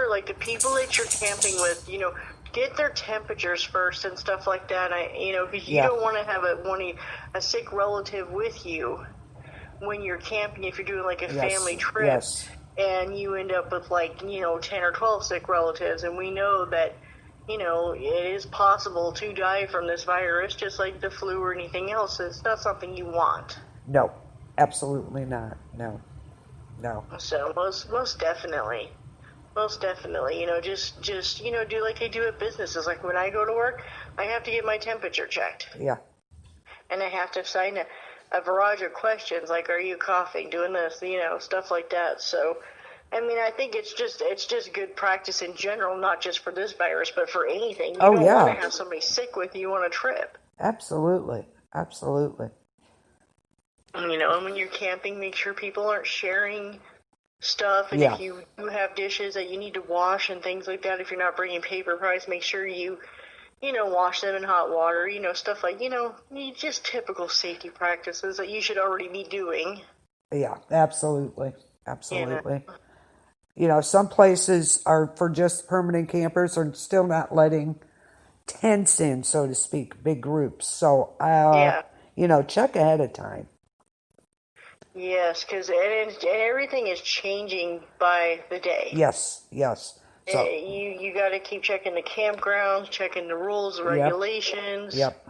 like the people that you're camping with, you know, get their temperatures first and stuff like that. You know, because you don't want to have a sick relative with you when you're camping if you're doing like a family trip. Yes. And you end up with like, you know, 10 or 12 sick relatives, and we know that, you know, it is possible to die from this virus just like the flu or anything else. It's not something you want. No, absolutely not. No. So most definitely, you know, just you know, do like they do at businesses. Like when I go to work, I have to get my temperature checked. Yeah. And I have to sign a barrage of questions like, are you coughing, doing this, you know, stuff like that. So, I mean, I think it's just good practice in general, not just for this virus, but for anything. You don't want to have somebody sick with you on a trip. Absolutely. You know, and when you're camping, make sure people aren't sharing stuff. And if you do have dishes that you need to wash and things like that, if you're not bringing paper products, make sure you know, wash them in hot water, you know, stuff like, you know, just typical safety practices that you should already be doing. Yeah, absolutely. Absolutely. Some places are for just permanent campers are still not letting tents in, so to speak, big groups. So, Yeah. Check ahead of time. Yes, because everything is changing by the day. Yes. So you got to keep checking the campgrounds, checking the rules, regulations. Yep.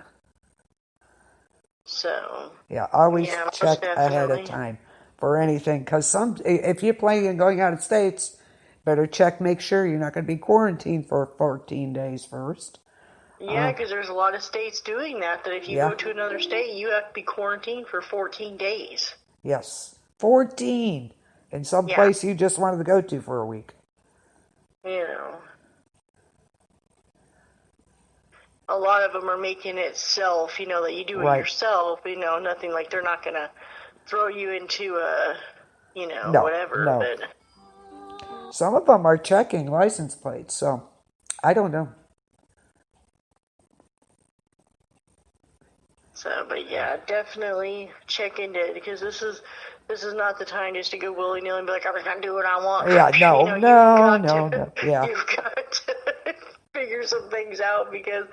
So. Yeah, always Yeah, check ahead of time for anything. Because if you're planning on going out of states, better make sure you're not going to be quarantined for 14 days first. Yeah, because there's a lot of states doing that if you go to another state, you have to be quarantined for 14 days. Yes, 14 in some place you just wanted to go to for a week. A lot of them are making it self, that you do it yourself, nothing like they're not going to throw you into a, whatever. No. But some of them are checking license plates, so I don't know. So, but yeah, definitely check into it because this is not the time just to go willy-nilly and be like, I'm just going to do what I want. Yeah, no. Yeah. You've got to figure some things out because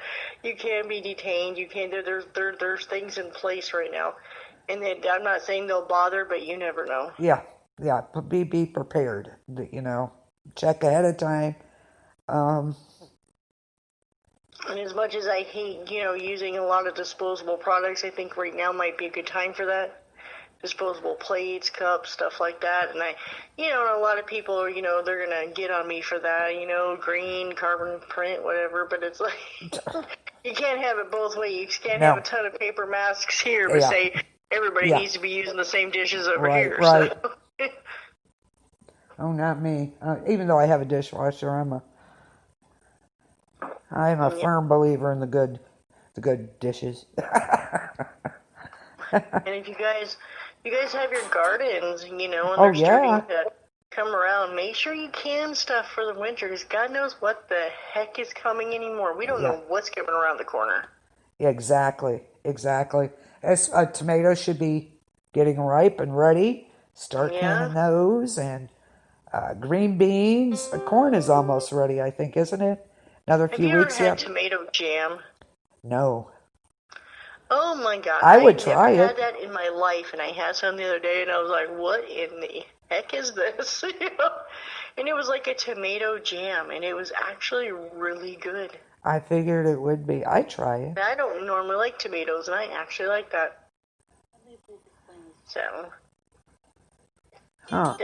you can be detained. You can. There's things in place right now, and then I'm not saying they'll bother, but you never know. Yeah. Be prepared. Check ahead of time. And as much as I hate, using a lot of disposable products, I think right now might be a good time for that. Disposable plates, cups, stuff like that. And a lot of people are, they're going to get on me for that, green, carbon print, whatever. But it's like, you can't have it both ways. You can't have a ton of paper masks here, but say everybody needs to be using the same dishes over here. Right. So. Oh, not me. Even though I have a dishwasher, I'm a firm believer in the good dishes. And if you guys have your gardens, and they're starting to come around, make sure you can stuff for the winter, because God knows what the heck is coming anymore. We don't know what's coming around the corner. Exactly. As tomatoes should be getting ripe and ready. Start canning those, and green beans. Corn is almost ready, I think, isn't it? Another few weeks yet. Have you ever had tomato jam? No. Oh my God! I would try it. I've never had that in my life, and I had some the other day, and I was like, "What in the heck is this?" And it was like a tomato jam, and it was actually really good. I figured it would be. I'd try it. I don't normally like tomatoes, and I actually like that. So. Huh.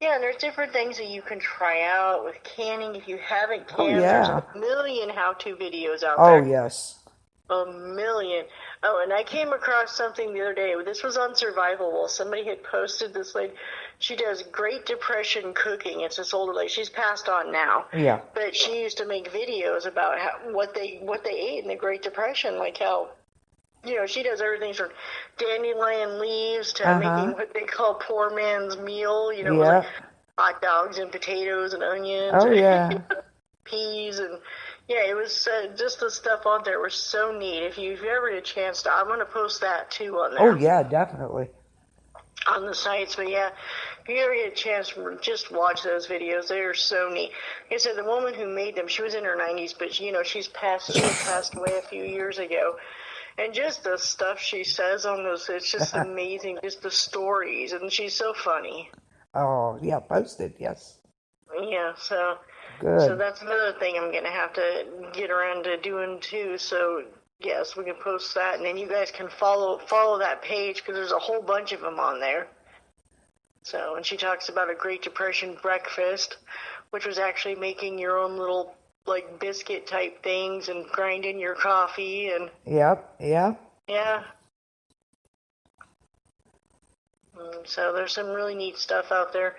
Yeah, and there's different things that you can try out with canning. If you haven't canned, there's a million how-to videos out there. Oh, yes. A million. Oh, and I came across something the other day. This was on Survivable. Somebody had posted this lady. She does Great Depression cooking. It's this older lady. She's passed on now. Yeah. But she used to make videos about what they ate in the Great Depression, like how, she does everything from dandelion leaves to making what they call poor man's meal, with like hot dogs and potatoes and onions. Oh, yeah. Peas and, it was just the stuff on there was so neat. If you ever get a chance to, I'm going to post that too on there. Oh, yeah, definitely. On the sites, but if you ever get a chance, just watch those videos. They are so neat. Like I said, the woman who made them, she was in her 90s, but she passed away a few years ago. And just the stuff she says on those, it's just amazing. Just the stories, and she's so funny. Oh, yeah, posted, yes. Yeah, so good. So that's another thing I'm going to have to get around to doing too. So yes, we can post that, and then you guys can follow that page because there's a whole bunch of them on there. So, and she talks about a Great Depression breakfast, which was actually making your own little like biscuit type things and grinding your coffee and. Yep. Yeah. So there's some really neat stuff out there.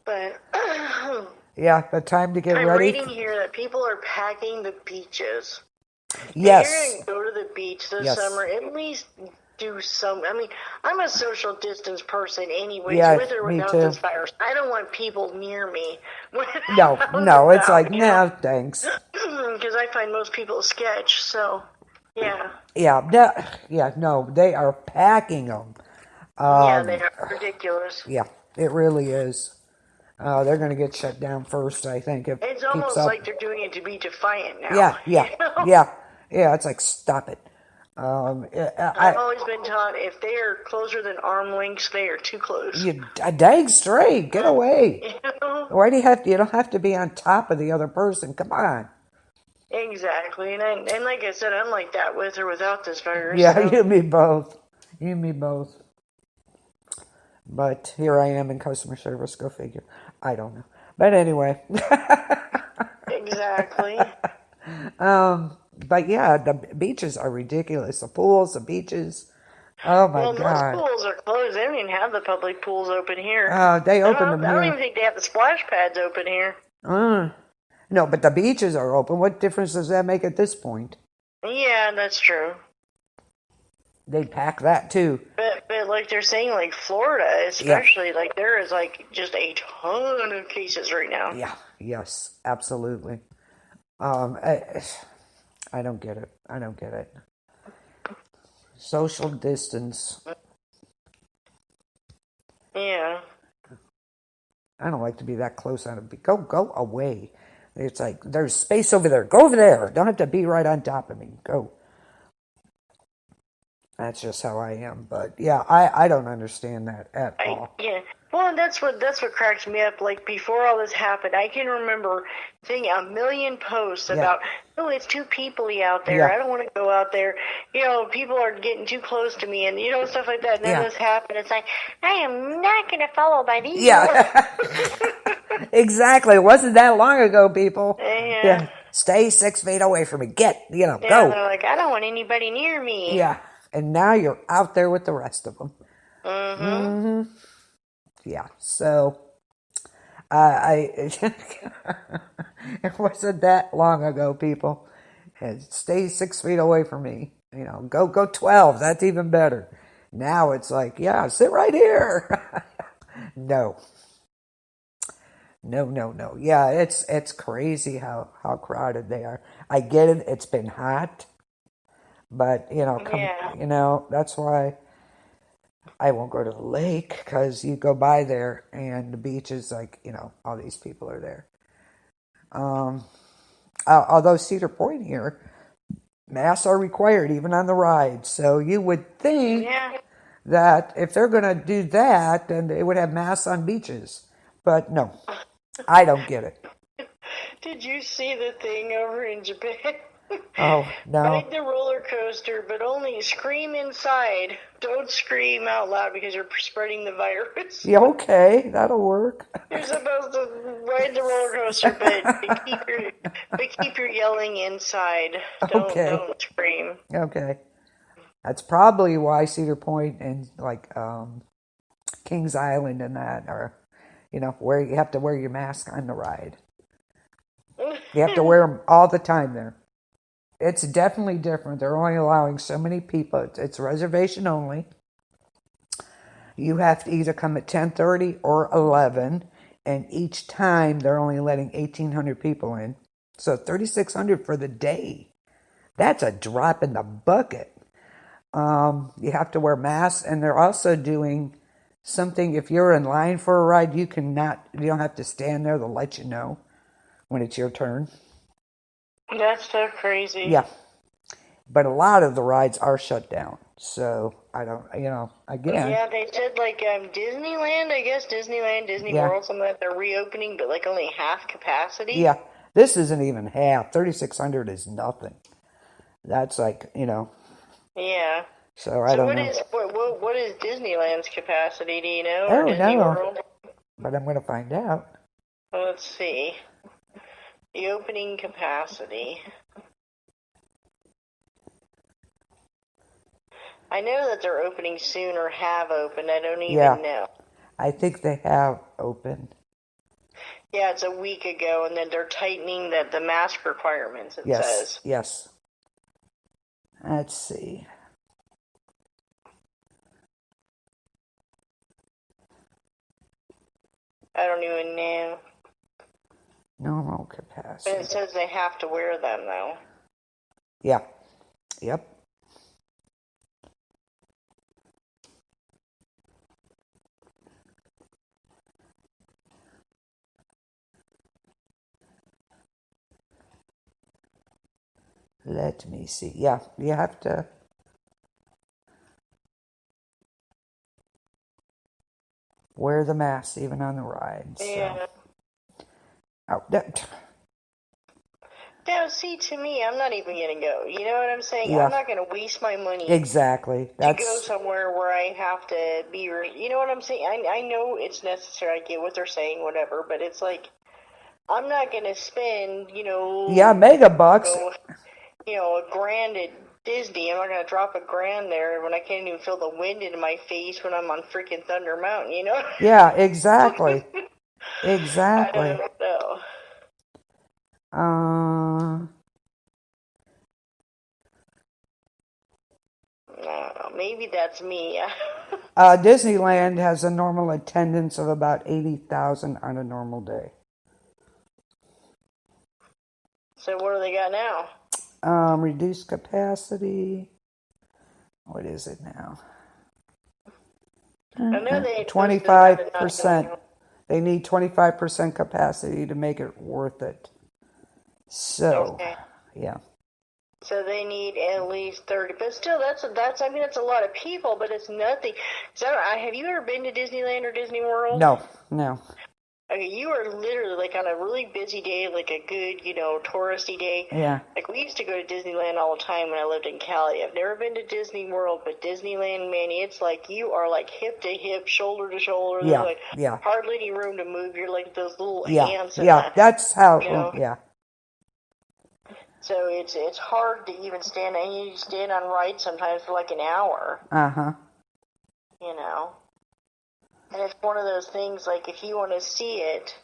But yeah, the time to get ready. I'm reading here that people are packing the beaches. Yes. If you're going to go to the beach this summer, at least do some. I mean, I'm a social distance person anyway, with or without this virus. I don't want people near me. No, it's like, no, thanks. Because I find most people sketch, so, yeah. No, they are packing them. Yeah, they are ridiculous. Yeah, it really is. They're going to get shut down first, I think, if It's it keeps almost up. like they're doing it to be defiant now. Yeah, yeah, You know? yeah. It's like, stop it. I've always been taught if they are closer than arm lengths, they are too close. Dang straight, get away. You know? Why do you have to? You don't have to be on top of the other person. Come on. Exactly, and like I said, I'm like that with or without this virus. Yeah, So. you and me both. You and me both. But here I am in customer service. Go figure. I don't know. But anyway. Exactly. But yeah, the beaches are ridiculous. The pools, the beaches. Oh my Well, most God. pools are closed. They don't even have the public pools open here. They open them I don't here. even think they have the splash pads open here. No, but the beaches are open. What difference does that make at this point? Yeah, that's true. They pack that too. But like they're saying, like Florida, especially, like there is like just a ton of cases right now. Yeah. Yes. Absolutely. I don't get it. I don't get it. Social distance. Yeah. I don't like to be that close on it. Go away. It's like, there's space over there. Go over there. Don't have to be right on top of me. Go. That's just how I am. But yeah, I don't understand that at all. Yeah. Well, that's what cracks me up. Like before all this happened, I can remember seeing a million posts about, oh, it's too peoply out there. Yeah. I don't want to go out there. You know, people are getting too close to me, and you know, stuff like that. And then this happened. It's like, I am not going to follow by these. Yeah. Exactly. It wasn't that long ago, people. Yeah. Stay 6 feet away from me. Go. They're like, I don't want anybody near me. Yeah. And now you're out there with the rest of them. Mm-hmm. Yeah. So, it wasn't that long ago, people. And stay 6 feet away from me. You know, go 12. That's even better. Now it's like, yeah, sit right here. No. Yeah, it's crazy how crowded they are. I get it. It's been hot. But, that's why I won't go to the lake, because you go by there and the beach is like, all these people are there. Although Cedar Point here, masks are required even on the ride. So you would think that if they're going to do that, then they would have masks on beaches. But no, I don't get it. Did you see the thing over in Japan? Oh, no. Ride the roller coaster, but only scream inside. Don't scream out loud because you're spreading the virus. Yeah, okay, that'll work. You're supposed to ride the roller coaster, but keep your yelling inside. Don't scream. Okay. That's probably why Cedar Point and like Kings Island and that are, where you have to wear your mask on the ride. You have to wear them all the time there. It's definitely different. They're only allowing so many people. It's reservation only. You have to either come at 10:30 or 11, and each time they're only letting 1,800 people in. So 3,600 for the day. That's a drop in the bucket. You have to wear masks, and they're also doing something. If you're in line for a ride, you don't have to stand there. They'll let you know when it's your turn. That's so crazy. Yeah. But a lot of the rides are shut down. So, I don't, again. Yeah, they said like Disneyland, I guess, Disney World, something like that, they're reopening, but like only half capacity. Yeah. This isn't even half. 3,600 is nothing. That's like, Yeah. So, I don't know. What is Disneyland's capacity, do you know? Oh, or Disney no. World? But I'm going to find out. Well, let's see. The opening capacity. I know that they're opening soon or have opened. I don't even know. I think they have opened. Yeah, it's a week ago, and then they're tightening the mask requirements, it says. Yes. Let's see. I don't even know. Normal capacity. But it says they have to wear them, though. Yeah. Yep. Let me see. Yeah, you have to. Wear the mask even on the ride. So. Yeah. Oh, Now, see, to me, I'm not even going to go. You know what I'm saying? Yeah. I'm not going to waste my money exactly. to go somewhere where I have to be. You know what I'm saying? I know it's necessary. I get what they're saying, whatever. But it's like, I'm not going to spend, mega bucks. A grand at Disney. I'm not going to drop $1,000 there when I can't even feel the wind in my face when I'm on freaking Thunder Mountain, you know? Yeah, exactly. Exactly. I don't know. I don't know. Maybe that's me. Disneyland has a normal attendance of about 80,000 on a normal day. So what do they got now? Reduced capacity. What is it now? I know they 25%. They need 25% capacity to make it worth it. So, okay. Yeah. So they need at least 30, but still, that's a lot of people, but it's nothing. So have you ever been to Disneyland or Disney World? No. Okay, you are literally like on a really busy day, like a good, touristy day. Yeah. Like we used to go to Disneyland all the time when I lived in Cali. I've never been to Disney World, but Disneyland, man, it's like you are like hip to hip, shoulder to shoulder. Yeah. There's like hardly any room to move. You're like those little ants. That's how. So it's hard to even stand. And you stand on rides sometimes for like an hour. And it's one of those things, like, if you want to see it,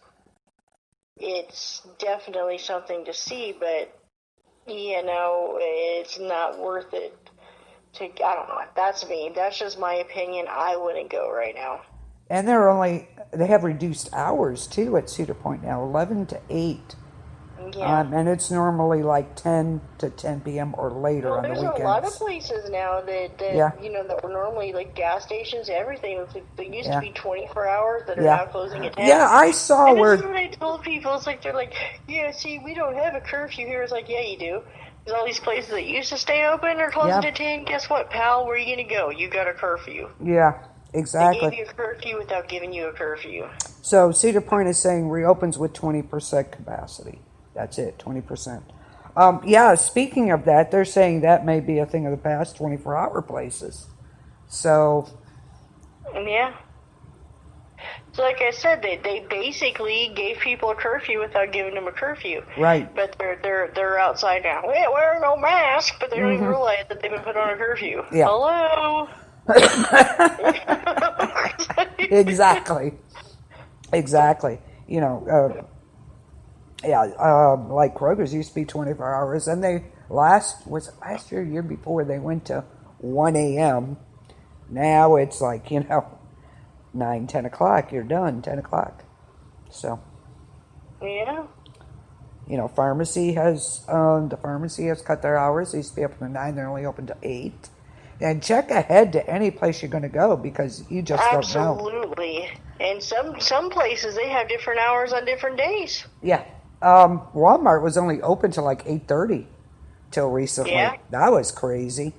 it's definitely something to see, but, it's not worth it I don't know. That's me. That's just my opinion. I wouldn't go right now. And they have reduced hours, too, at Cedar Point now, 11 to 8. Yeah. And it's normally like 10 to 10 p.m. or later on the weekends. There's a lot of places now that that were normally like gas stations, everything. They used to be 24 hours that are now closing at 10. Yeah, I saw and where... this is what I told people. It's like, they're like, yeah, see, we don't have a curfew here. It's like, yeah, you do. There's all these places that used to stay open are closing at 10. Guess what, pal? Where are you going to go? You got a curfew. Yeah, exactly. They gave you a curfew without giving you a curfew. So Cedar Point is saying reopens with 20% capacity. That's it, 20%. Speaking of that, they're saying that may be a thing of the past, 24-hour places. So... Yeah. So like I said, they basically gave people a curfew without giving them a curfew. Right. But they're outside now. We ain't wearing no mask, but they don't even realize that they've been put on a curfew. Yeah. Hello? Exactly. Like Kroger's used to be 24 hours, and last year before, they went to 1 a.m. Now it's like, 9, 10 o'clock, you're done, 10 o'clock. So. Yeah. Pharmacy has cut their hours. They used to be open to 9, they're only open to 8. And check ahead to any place you're going to go, because you just don't know. Absolutely. And some places, they have different hours on different days. Yeah. Walmart was only open till like 8:30 till recently. Yeah. That was crazy.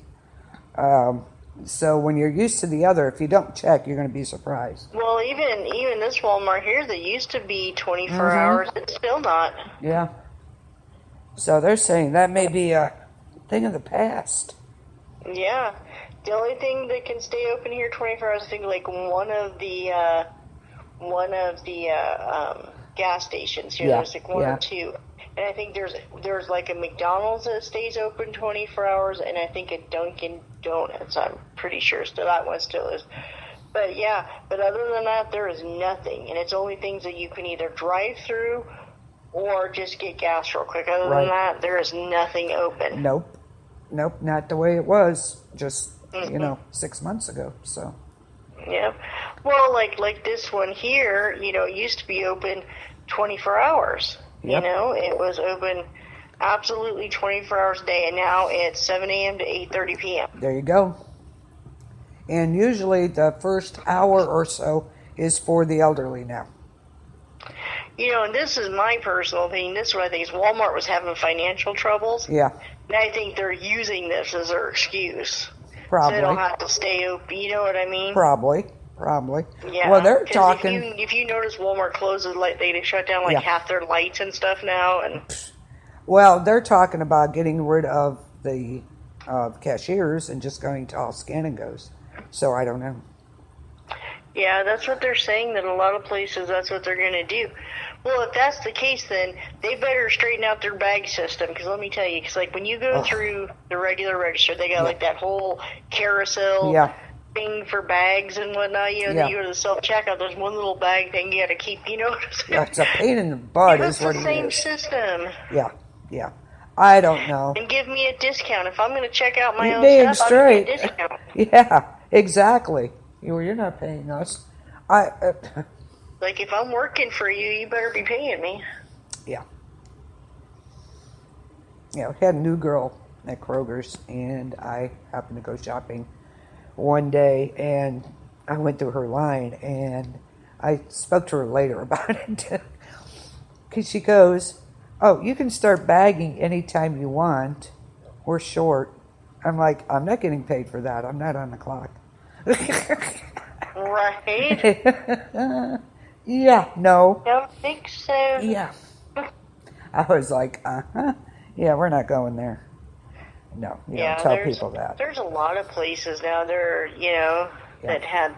So when you're used to the other, if you don't check, you're going to be surprised. Well, even this Walmart here that used to be 24 hours, it's still not. Yeah. So they're saying that may be a thing of the past. Yeah. The only thing that can stay open here 24 hours, I think, like one of the gas stations here. There's like one or two. And I think there's like a McDonald's that stays open 24 hours, and I think a Dunkin' Donuts, I'm pretty sure, still that one still is. But other than that, there is nothing. And it's only things that you can either drive through or just get gas real quick. Other than that, there is nothing open. Nope, not the way it was just, 6 months ago, so. Yeah. Well, like this one here, it used to be open 24 hours. Yep. It was open absolutely 24 hours a day, and now it's 7 a.m. to 8:30 p.m. There you go. And usually the first hour or so is for the elderly now. And this is my personal opinion. This is what I think is Walmart was having financial troubles. Yeah. And I think they're using this as their excuse. Probably. So they don't have to stay open, you know what I mean? Probably. Yeah. Well, they're talking. If you notice, Walmart closes, like, they shut down, like, half their lights and stuff now. And well, they're talking about getting rid of the cashiers and just going to all scan and goes. So I don't know. Yeah, that's what they're saying, that a lot of places, that's what they're going to do. Well, if that's the case, then they better straighten out their bag system. Because let me tell you, because, like, when you go through the regular register, they got, like, that whole carousel thing for bags and whatnot. You know, then you go to the self-checkout, there's one little bag thing you got to keep, you know what I'm saying? Yeah, it's a pain in the butt is what it is. It's the same system. Yeah. I don't know. And give me a discount. If I'm going to check out my You're own damn stuff, straight. I'll get a discount. Yeah, exactly. You're not paying us. Like, if I'm working for you, you better be paying me. Yeah. Yeah, we had a new girl at Kroger's, and I happened to go shopping one day, and I went through her line, and I spoke to her later about it. Because she goes, "Oh, you can start bagging anytime you want. We're short." I'm like, "I'm not getting paid for that. I'm not on the clock." Right? Yeah, no. Don't think so. Yeah. I was like, yeah, we're not going there. No, you don't tell people that. There's a lot of places now there, you know, that have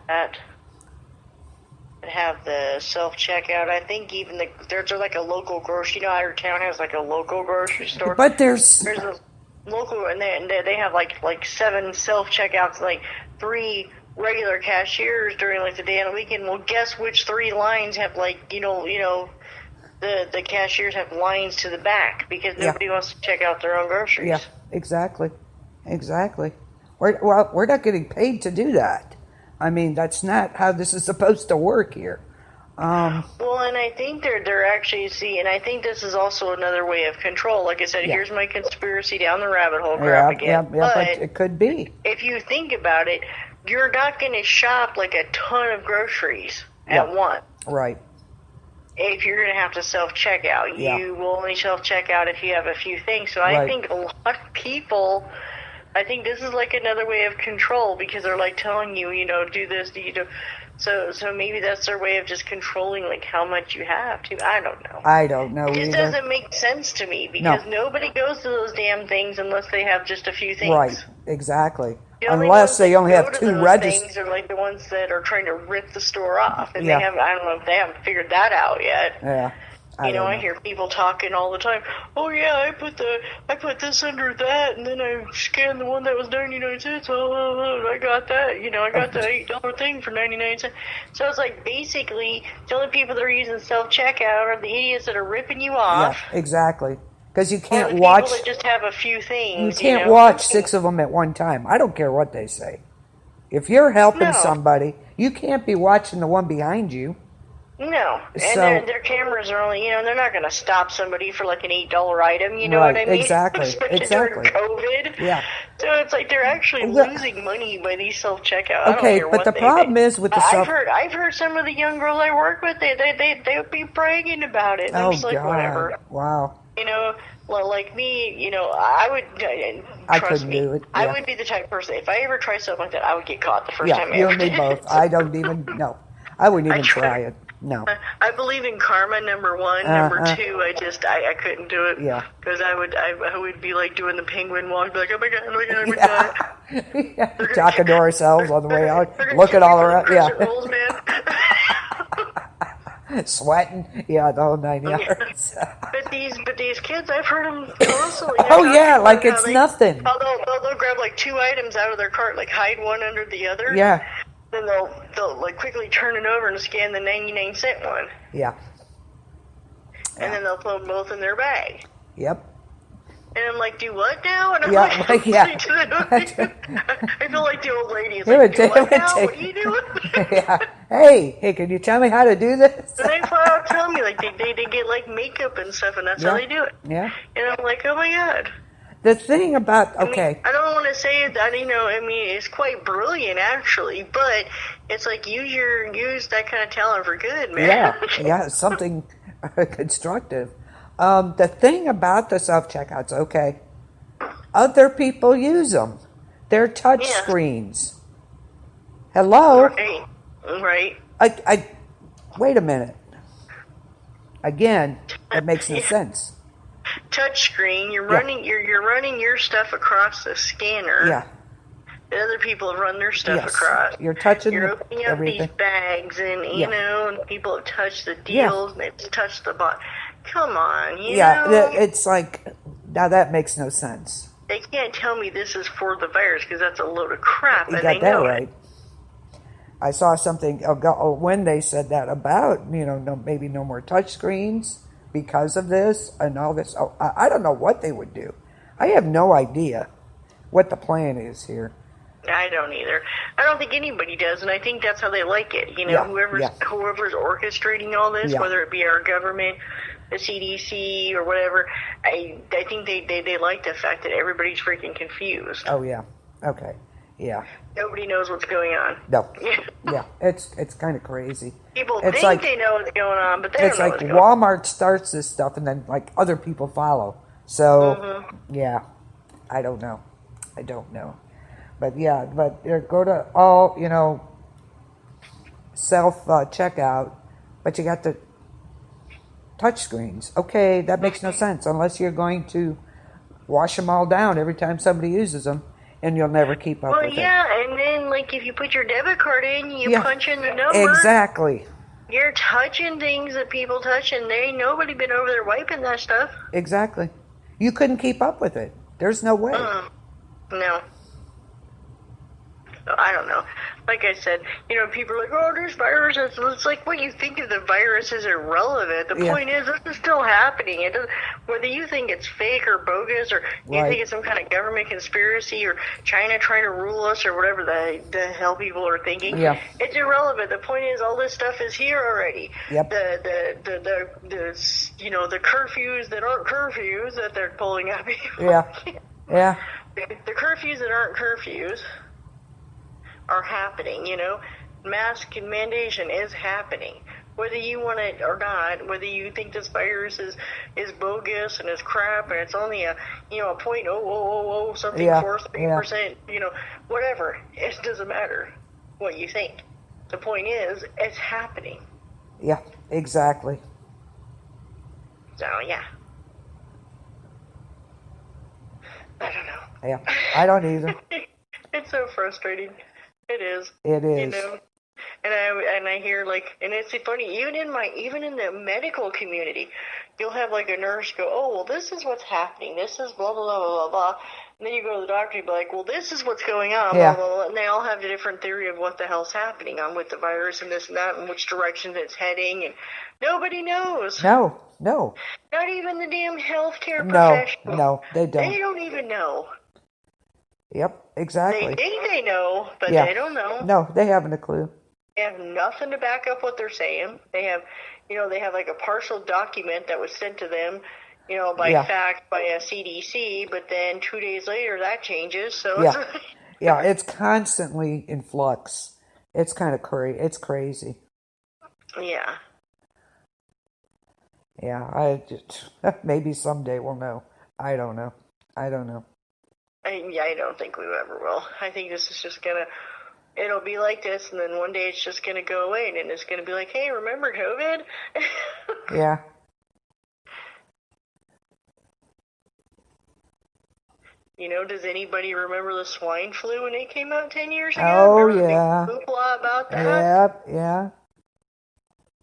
the self-checkout. I think even there's like a local grocery, you know, our town has like a local grocery store. But there's a local, and they have like 7 self-checkouts, like 3 regular cashiers during like the day and the weekend. Well, guess which 3 lines have like, you know, the cashiers have lines to the back because nobody wants to check out their own groceries. Yeah, exactly. We're not getting paid to do that. I mean, that's not how this is supposed to work here. Well, and I think they're actually, and I think this is also another way of control. Like I said, here's my conspiracy down the rabbit hole crap again. Yeah, but it could be. If you think about it, you're not going to shop like a ton of groceries at once. Right. If you're going to have to self-checkout. You will only self-checkout if you have a few things. So I think a lot of people, I think this is like another way of control because they're like telling you, you know, do this, do you do. So maybe that's their way of just controlling like how much you have to. I don't know. It just doesn't make sense to me because nobody goes to those damn things unless they have just a few things. Right, exactly. Unless they only have 2 registers. Things are like the ones that are trying to rip the store off, and they haven't. I don't know if they haven't figured that out yet. Yeah. I hear people talking all the time. Oh yeah, I put this under that, and then I scanned the one that was 99 cents. Oh, I got that. You know, I got the $8 thing for 99 cents. So it's like basically the only people that are using self-checkout are the idiots that are ripping you off. Yeah, exactly. Because you can't watch. People that just have a few things. You can't watch 6 of them at one time. I don't care what they say. If you're helping somebody, you can't be watching the one behind you. No, and their cameras are only, you know, they're not going to stop somebody for like an $8 item, you know what I mean? Exactly. During COVID. Yeah. So it's like they're actually losing money by these self-checkout. Okay, but the problem is with the I've heard some of the young girls I work with, they would be bragging about it. And I'm just like, whatever. Wow. You know, well, like me, you know, I couldn't do it. Yeah. I would be the type of person, if I ever try something like that, I would get caught the first time I you ever and me did. both. I don't even, no. I wouldn't even try it. No. I believe in karma, number 1. Number 2, I couldn't do it. Yeah. Because I would be like doing the penguin walk, be like, oh my God, I would die. Talking to ourselves on the way out. Looking all around. Yeah. Rolls, man. Sweating. Yeah, the whole 9 yards. But these kids, I've heard them constantly. Like it's nothing. They'll grab like 2 items out of their cart, like hide one under the other. Yeah. Then they'll like quickly turn it over and scan the 99-cent one. Yeah. And then they'll put them both in their bag. Yep. And I'm like, do what now? And I'm I feel like the old lady is like, do what now? What are you doing? Yeah. Hey, can you tell me how to do this? And they flat out tell me, like, they get, like, makeup and stuff, and that's how they do it. Yeah. And I'm like, oh, my God. The thing about, I don't want to say that, you know, I mean, it's quite brilliant, actually, but it's like, use that kind of talent for good, man. Yeah, something constructive. The thing about the self-checkouts, Other people use them. They're touch Yeah. screens. Hello? Right. I wait a minute. Again, that makes no Yeah. sense. Touch screen. You're running your stuff across the scanner. Yeah. The other people have run their stuff Yes. across. You're touching You're opening up everything. these bags, and and people have touched the deals, and they've touched the bot. Come on, you know. It's like, now that makes no sense. They can't tell me this is for the virus because that's a load of crap. You got that right. I saw something when they said that about, maybe no more touch screens because of this and all this. Oh, I don't know what they would do. I have no idea what the plan is here. I don't either. I don't think anybody does, and I think that's how they like it. Whoever's orchestrating all this, whether it be our government, the CDC, or whatever, I think they like the fact that everybody's freaking confused. Oh, yeah. Okay. Yeah. Nobody knows what's going on. No. Yeah. It's kind of crazy. People think they know what's going on, but they don't know what's going on. It's like Walmart starts this stuff, and then like other people follow. So, yeah. I don't know. But go to all, self checkout, but you got the touch screens. Okay, that makes no sense unless you're going to wash them all down every time somebody uses them, and you'll never keep up with it. Well, yeah, and then like if you put your debit card in, you punch in the number. Exactly. You're touching things that people touch, and there ain't nobody been over there wiping that stuff. Exactly. You couldn't keep up with it. There's no way. No. I don't know. Like I said, people are like, oh, there's viruses. It's like what you think of the virus is irrelevant. The point is, this is still happening. Whether you think it's fake or bogus, or you think it's some kind of government conspiracy, or China trying to rule us, or whatever the hell people are thinking, it's irrelevant. The point is, all this stuff is here already. Yep. The curfews that aren't curfews that they're pulling up. Yeah. The curfews that aren't curfews are happening, Mask mandation is happening. Whether you want it or not, whether you think this virus is bogus and is crap and it's only a 0.0000 something 4%, whatever. It doesn't matter what you think. The point is, it's happening. Yeah, exactly. So, yeah. I don't know. Yeah, I don't either. It's so frustrating. It is. It is. And I hear and it's funny, even in the medical community, you'll have like a nurse go, oh, well, this is what's happening. This is blah, blah, blah, blah, blah. And then you go to the doctor and be like, well, this is what's going on, blah, blah, blah. And they all have a different theory of what the hell's happening on with the virus and this and that and which direction it's heading. And nobody knows. No. Not even the damn healthcare professionals. No, they don't. They don't even know. Yep, exactly. They think they know, but they don't know. No, they haven't a clue. They have nothing to back up what they're saying. They have, they have like a partial document that was sent to them, by fax by a CDC, but then 2 days later that changes. So it's constantly in flux. It's kind of it's crazy. Yeah. Yeah, maybe someday we'll know. I don't know. I don't think we ever will. I think this is just it'll be like this, and then one day it's just gonna go away, and then it's gonna be like, hey, remember COVID? Yeah. Does anybody remember the swine flu when it came out 10 years ago? Oh, remember yeah. The big hoopla about that? Yep, yeah.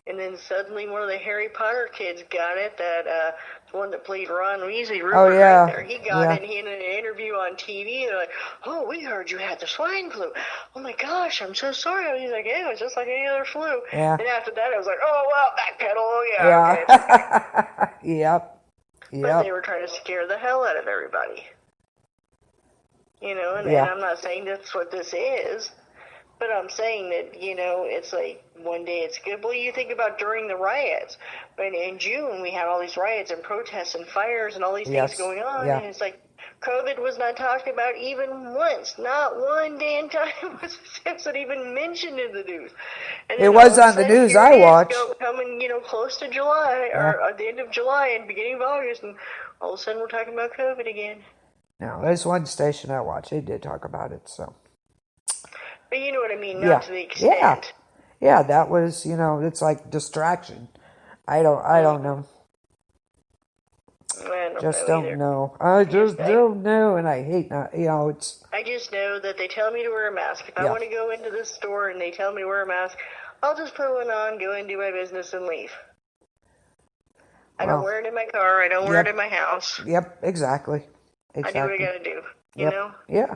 And then suddenly one of the Harry Potter kids got it, the one that played Ron Weasley. Oh, yeah. Right there. He got it, and he in an interview on TV, they're like, oh, we heard you had the swine flu. Oh, my gosh, I'm so sorry. And he's like, yeah, it was just like any other flu. Yeah. And after that, I was like, oh, well, backpedal, yeah. Okay. Yep. But they were trying to scare the hell out of everybody. And I'm not saying that's what this is. But I'm saying that, it's like one day it's good. Well, you think about during the riots. But in June, we had all these riots and protests and fires and all these things going on. Yeah. And it's like COVID was not talked about even once. Not one damn time was it even mentioned in the news. And it was on the news I watched. Coming, close to July, or at the end of July and beginning of August, and all of a sudden we're talking about COVID again. No, there's one station I watch. They did talk about it, so. But you know what I mean, not Yeah. to the extent. Yeah. Yeah, that was, it's like distraction. I don't know. I don't Just know don't either. know. I just don't know, and I hate not, it's. I just know that they tell me to wear a mask. If I want to go into the store and they tell me to wear a mask, I'll just put one on, go and do my business, and leave. I don't wear it in my car. I don't wear it in my house. Yep, exactly. I do what I gotta do, you know? Yeah.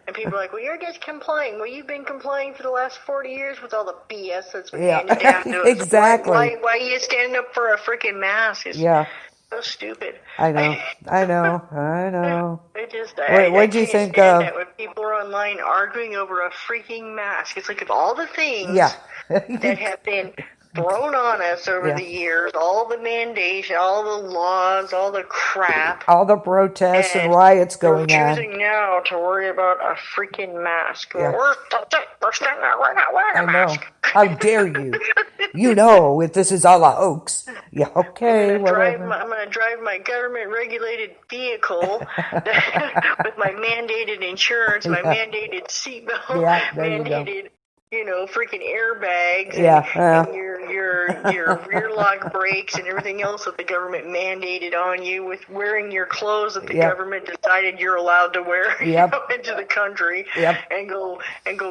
And people are like, well, you're just complying. Well, you've been complying for the last 40 years with all the BS that's been handed down to us. Exactly. Why are you standing up for a freaking mask? It's so stupid. I know. It just, What'd you think of? When people are online arguing over a freaking mask, it's like of all the things that have been thrown on us over the years, all the mandates, all the laws, all the crap. All the protests and riots going on. We're choosing now to worry about a freaking mask. Yeah. We're not wearing a mask. How dare you? You know if this is all a hoax. Yeah, okay, I'm going to drive my government-regulated vehicle with my mandated insurance, my mandated seatbelt, mandated, freaking airbags, and your rear lock brakes and everything else that the government mandated on you, with wearing your clothes that the government decided you're allowed to wear into the country, and go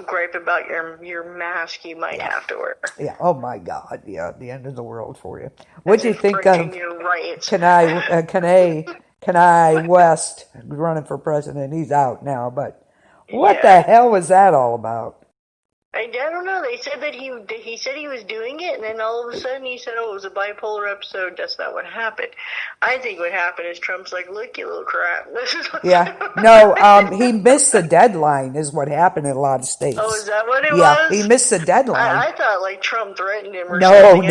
gripe about your mask you might have to wear. Yeah. Oh my God. Yeah. The end of the world for you. What do you think of Kanye West running for president? He's out now, but what the hell was that all about? I don't know. They said that he said he was doing it, and then all of a sudden he said, "Oh, it was a bipolar episode." That's not what happened. I think what happened is Trump's like, "Look, you little crap." He missed the deadline, is what happened in a lot of states. Oh, is that what it was? Yeah, he missed the deadline. I thought like Trump threatened him or something.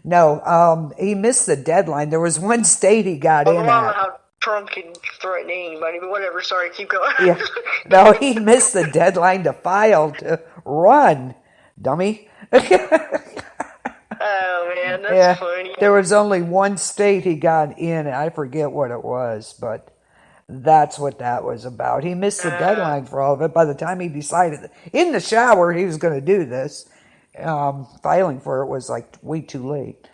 No. He missed the deadline. There was one state he got in at. How Trump can threaten anybody, but whatever. Sorry, keep going. No, he missed the deadline to file to run, dummy. Oh man, that's funny. There was only one state he got in, and I forget what it was, but that's what that was about. He missed the deadline for all of it. By the time he decided in the shower he was going to do this, filing for it was like way too late.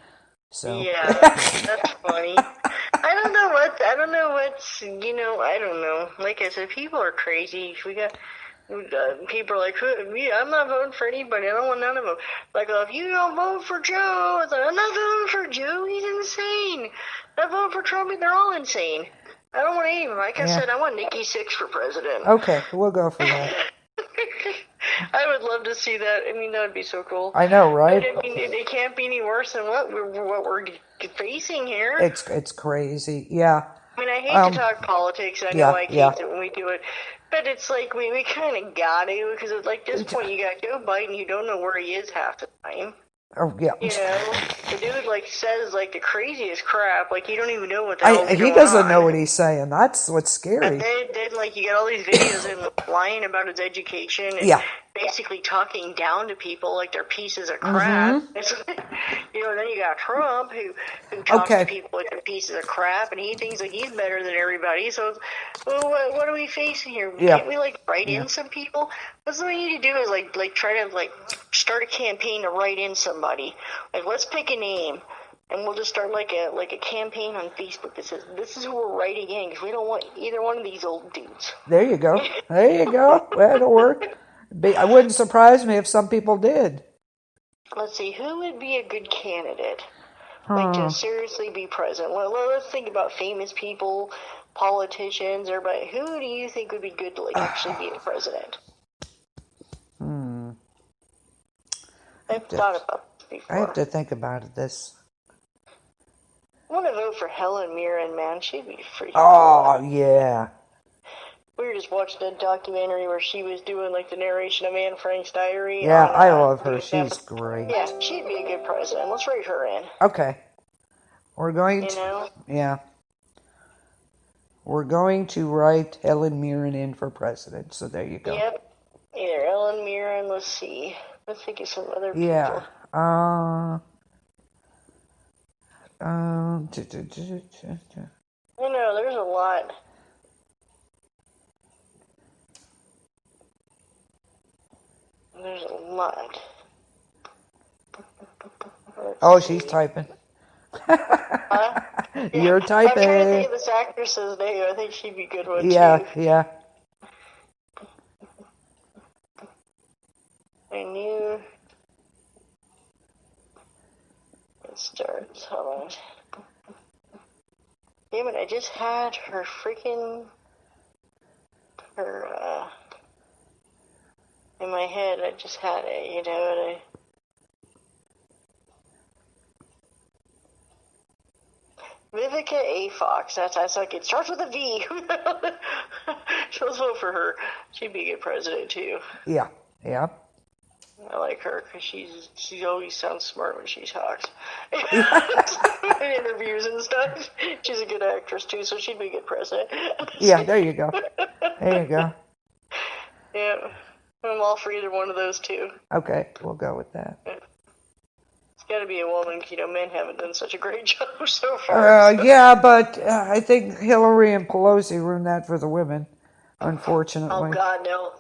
So that's funny. I don't know what's, I don't know. Like I said, people are crazy. We got people are like, I'm not voting for anybody. I don't want none of them. Like, if you don't vote for Joe, it's like, I'm not voting for Joe. He's insane. I'm voting for Trump. They're all insane. I don't want any of them. Like I said, I want Nikki Sixx for president. Okay, we'll go for that. I would love to see that. I mean, that would be so cool. I know, right? But, I mean, it can't be any worse than what we're facing here. It's crazy, yeah. I mean, I hate to talk politics. I know I hate it when we do it. But it's like we kind of got to, because at like this point you got Joe Biden, you don't know where he is half the time. Oh, yeah. The dude like says like the craziest crap. Like you don't even know what the hell's going on. He doesn't know what he's saying. That's what's scary. And then like you got all these videos and lying about his education and basically talking down to people like they're pieces of crap. Mm-hmm. Then you got Trump who talks to people like they're pieces of crap, and he thinks like he's better than everybody. So, what are we facing here? Can't we like write in some people? What's we need to do is like try to like start a campaign to write in somebody. Like let's pick a name. And we'll just start like a campaign on Facebook that says, this is who we're writing in, because we don't want either one of these old dudes. There you go. That'll work. I wouldn't surprise me if some people did. Let's see, who would be a good candidate? Like to seriously be president? Well, let's think about famous people, politicians, everybody. Who do you think would be good to like actually be the president? I've thought about this before. I have to think about this. I want to vote for Helen Mirren, man. She'd be freaking cool. Yeah. We were just watching a documentary where she was doing like the narration of Anne Frank's diary. Yeah, I love her. She's great. Yeah, she'd be a good president. Let's write her in. Okay. We're going to... Yeah. We're going to write Helen Mirren in for president. So there you go. Yep. Either Helen Mirren, let's see. Let's think of some other people. Yeah. I know, there's a lot. There's a lot. Oh, she's typing. You're typing. I'm trying to think of this actress's name. I think she'd be a good one, too. Yeah. I knew... It starts. Hold on. Damn it, I just had her freaking... in my head, I just had it, you know, Vivica A. Fox. That's like, it starts with a V. So let's vote for her. She'd be a good president, too. Yeah. I like her because she always sounds smart when she talks. In interviews and stuff. She's a good actress, too, so she'd be a good president. Yeah, there you go. Yeah. I'm all for either one of those two. Okay, we'll go with that. It's got to be a woman, you know, men haven't done such a great job so far. Yeah, but I think Hillary and Pelosi ruined that for the women, unfortunately. Oh, God, no.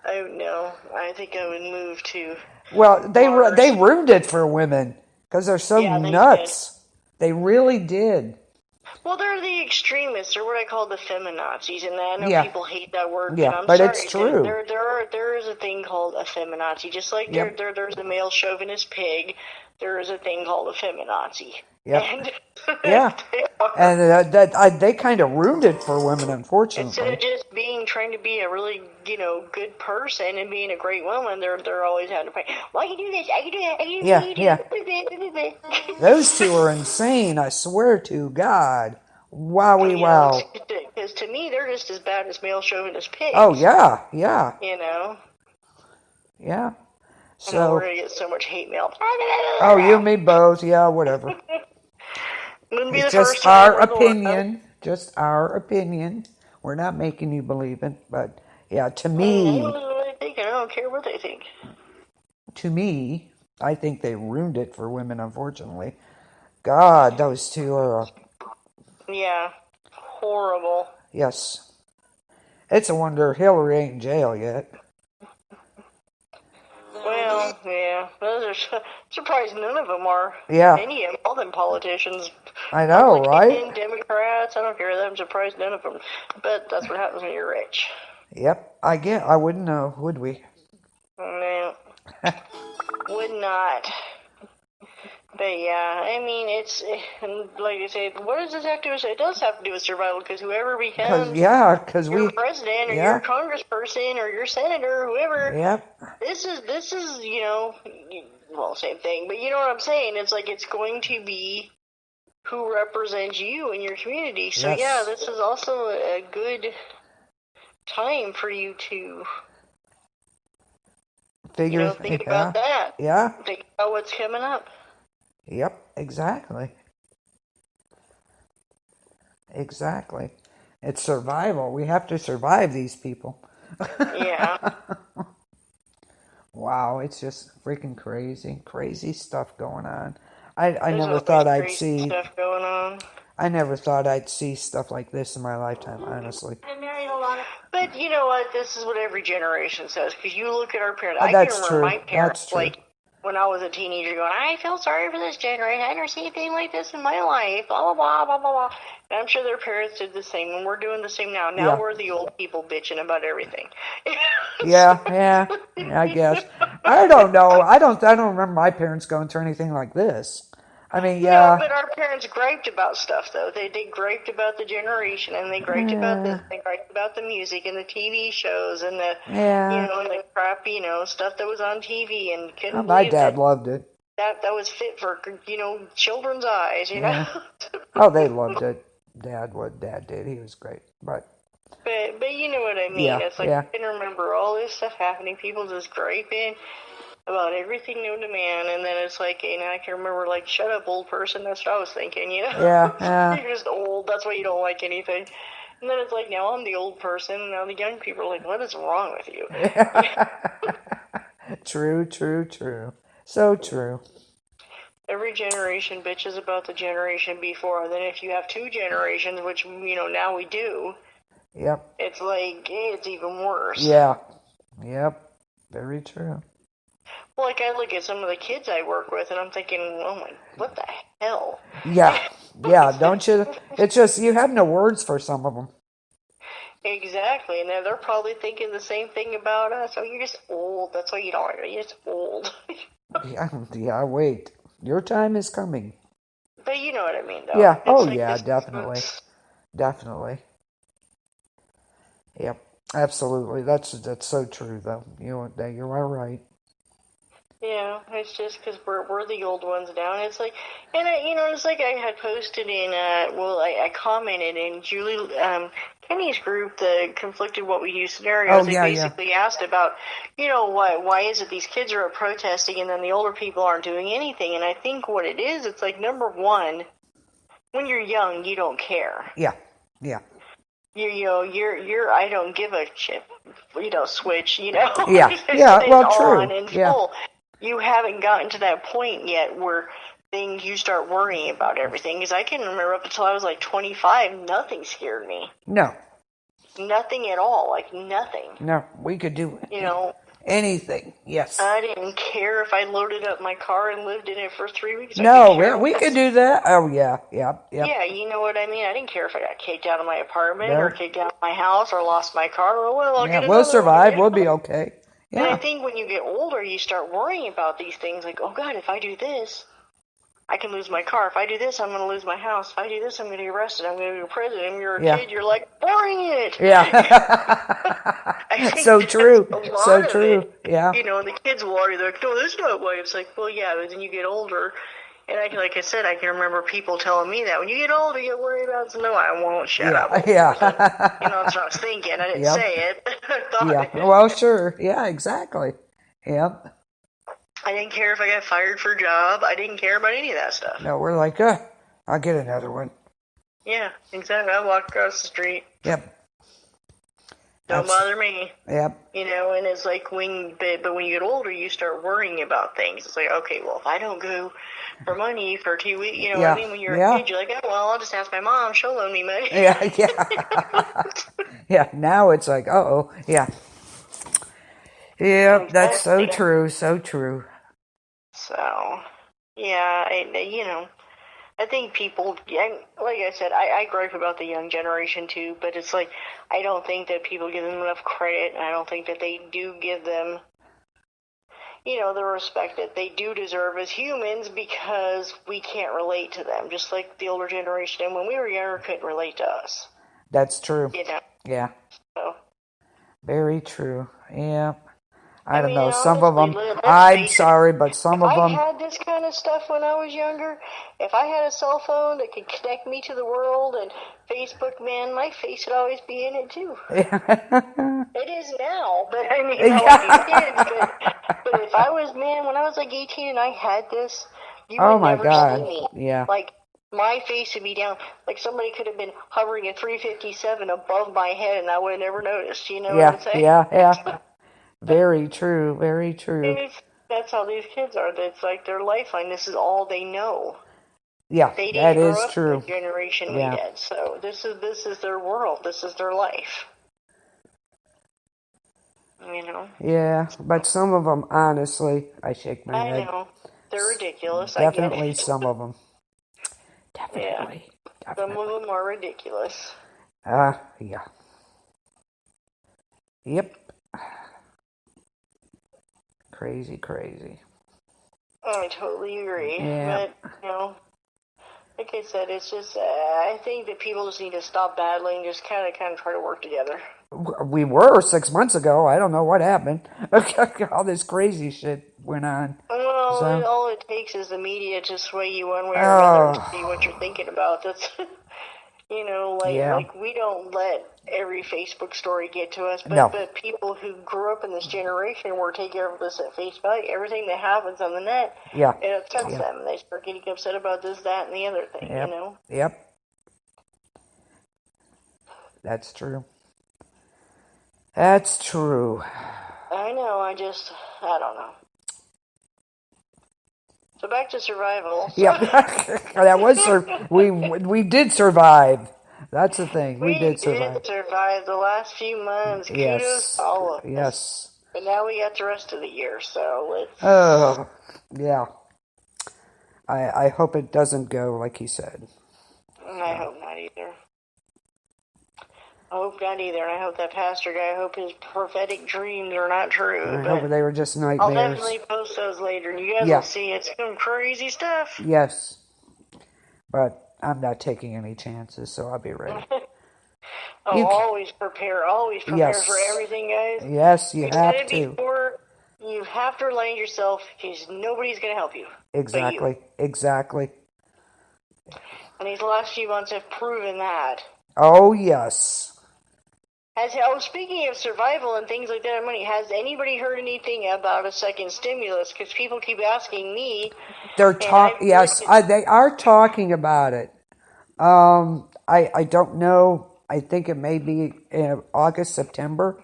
I think I would move to... Well, they ruined it for women because they're so nuts. They really did. Well, they're the extremists. They're what I call the feminazis, and I know people hate that word. Yeah, but I'm sorry. It's true. There is a thing called a feminazi. Just like there's a male chauvinist pig, there is a thing called a feminazi. Yep. And they kind of ruined it for women, unfortunately. Instead of just trying to be a really, you know, good person and being a great woman, they're always having to fight. Well, I can do this, I can do that, I can do that. Those two are insane, I swear to God. Wowie wow. Because to me, they're just as bad as male chauvinist pigs. Oh, yeah. You know? Yeah. So we're going to get so much hate mail. Oh, you and me both. Yeah, whatever. It's just our opinion. Just our opinion. We're not making you believe it. But, yeah, to me... I don't care what they think. To me, I think they ruined it for women, unfortunately. God, those two are... Yeah. Horrible. Yes. It's a wonder Hillary ain't in jail yet. Well, yeah. Those are surprised none of them are. Yeah. Any of all them politicians. I know, right? Democrats, I don't care. I'm surprised none of them. But that's what happens when you're rich. Yep. I wouldn't know, would we? No. Would not. But yeah, I mean, it's, like I said, what does this have to do with, it does have to do with survival, because whoever becomes your president, or your congressperson, or your senator, or whoever, this is, you know, well, same thing, but you know what I'm saying, it's like, it's going to be who represents you in your community, so yeah, this is also a good time for you to, think about that. Yeah. Think about what's coming up. Yep, exactly. It's survival. We have to survive these people. Yeah. Wow, it's just freaking crazy stuff going on. I never thought I'd see stuff going on. I never thought I'd see stuff like this in my lifetime, honestly. But you know what? This is what every generation says. Because you look at our parents. Oh, I can remember my parents, like, when I was a teenager, going, I feel sorry for this generation. I never seen anything like this in my life. Blah, blah, blah, blah, blah, blah. And I'm sure their parents did the same. And we're doing the same now. Now we're the old people bitching about everything. Yeah, I guess. I don't know. I don't remember my parents going through anything like this. I mean, No, but our parents griped about stuff, though. They griped about the generation, and they griped about this, they griped about the music, and the TV shows, and the, you know, and the crap, you know, stuff that was on TV, and couldn't my dad loved it. That was fit for, you know, children's eyes, you know? Oh, they loved it. What Dad did, he was great, But you know what I mean. It's like, I can remember all this stuff happening, people just griping about everything known to man, and then it's like, you know, I can remember, like, shut up, old person, that's what I was thinking, you know? Yeah. You're just old, that's why you don't like anything. And then it's like, now I'm the old person, and now the young people are like, what is wrong with you? True. So true. Every generation bitches about the generation before, and then if you have two generations, which, you know, now we do, it's like, it's even worse. Yeah. Yep. Very true. Well, like I look at some of the kids I work with, and I'm thinking, oh my, what the hell? Yeah, yeah, don't you? It's just, you have no words for some of them. Exactly, and they're probably thinking the same thing about us. Oh, you're just old. That's why you don't. You're just old. Yeah, wait. Your time is coming. But you know what I mean, though. Yeah, It's oh like yeah, this. definitely. Definitely. Yep, absolutely. That's so true, though. You're right. Yeah, it's just because we're the old ones now, and it's like, and it's like I had posted in, I commented in Julie, Kenny's group, the conflicted what we use scenarios. Oh, They yeah, basically asked about, why is it these kids are protesting and then the older people aren't doing anything? And I think what it is, it's like, number one, when you're young, you don't care. Yeah, yeah. You're I don't give a shit, switch, Yeah, it's well, true. on and Yeah. full. You haven't gotten to that point yet where you start worrying about everything. Because I can remember up until I was like 25, nothing scared me. No. Nothing at all, like nothing. No, we could do anything. Yes. I didn't care if I loaded up my car and lived in it for 3 weeks. No, we could do that. Oh, yeah, yeah. Yeah, you know what I mean? I didn't care if I got kicked out of my apartment or kicked out of my house or lost my car. Well, I'll get we'll survive. one. We'll be okay. Yeah. And I think when you get older, you start worrying about these things like, oh, God, if I do this, I can lose my car. If I do this, I'm going to lose my house. If I do this, I'm going to get arrested. I'm going to go to prison. And you're a kid, you're like, boring it. Yeah. So true. So true. It, yeah. And the kids will argue, they're like, no, that's not why. It's like, well, yeah, but then you get older. And like I said, I can remember people telling me that when you get older, you get worried about. So no, I won't. Shut up. Yeah. That's what I was thinking. I didn't say it. I thought it. Well, sure. Yeah, exactly. Yep. I didn't care if I got fired for a job. I didn't care about any of that stuff. No, we're like, I'll get another one. Yeah, exactly. I walk across the street. Yep. Don't bother me. Yep. And it's like but when you get older, you start worrying about things. It's like, okay, well, if I don't go for money for 2 weeks, you know what I mean? When you're a kid, you're like, oh, well, I'll just ask my mom. She'll loan me money. Yeah. Yeah, now it's like, yeah. Yeah, that's so true, so true. So, yeah, I think people, like I said, I gripe about the young generation too, but it's like, I don't think that people give them enough credit, and I don't think that they do give them, the respect that they do deserve as humans, because we can't relate to them, just like the older generation, and when we were younger, couldn't relate to us. That's true. Yeah. So. Very true. Yeah. I don't know. Honestly, some of them, I'm sorry, but some of them. If I had this kind of stuff when I was younger, if I had a cell phone that could connect me to the world and Facebook, man, my face would always be in it too. It is now, but I mean, but if I was, when I was like 18 and I had this, you would never see me. Yeah. Like, my face would be down, like somebody could have been hovering at 357 above my head and I would have never noticed, what I'm saying? Yeah. Very true, very true. That's how these kids are. It's like their lifeline. This is all they know. Yeah, they that is grow up true. The generation we did. So this is their world. This is their life. Yeah, but some of them, honestly, I shake my head. I know. They're ridiculous. Definitely I get it. Some of them. Definitely. Some of them are ridiculous. Yeah. Yep. Crazy. I totally agree. Yeah. But, like I said, it's just, I think that people just need to stop battling, just kind of try to work together. We were 6 months ago. I don't know what happened. All this crazy shit went on. Well, all it takes is the media to sway you one way or another to see what you're thinking about. That's, like we don't let every Facebook story get to us, but people who grew up in this generation were taking care of this at face value. Everything that happens on the net, it upsets them, and they start getting upset about this, that, and the other thing, Yep. That's true. I know, I don't know. So back to survival. Yeah, that was we did survive. That's the thing. We did survive. The last few months. Kudos to all of us. Yes. But now we got the rest of the year, so let's... Oh, yeah. I hope it doesn't go like he said. I hope not either. I hope not either, and I hope that pastor guy, I hope his prophetic dreams are not true. I hope they were just nightmares. I'll definitely post those later, and you guys will see it's some crazy stuff. Yes. But I'm not taking any chances, so I'll be ready. Always prepare for everything, guys. Yes, you have to. Before, you have to remind yourself, because nobody's going to help you. Exactly. And these last few months have proven that. Oh, yes. Speaking of survival and things like that, money, has anybody heard anything about a second stimulus? Because people keep asking me. Yes, they are talking about it. I don't know. I think it may be in August, September.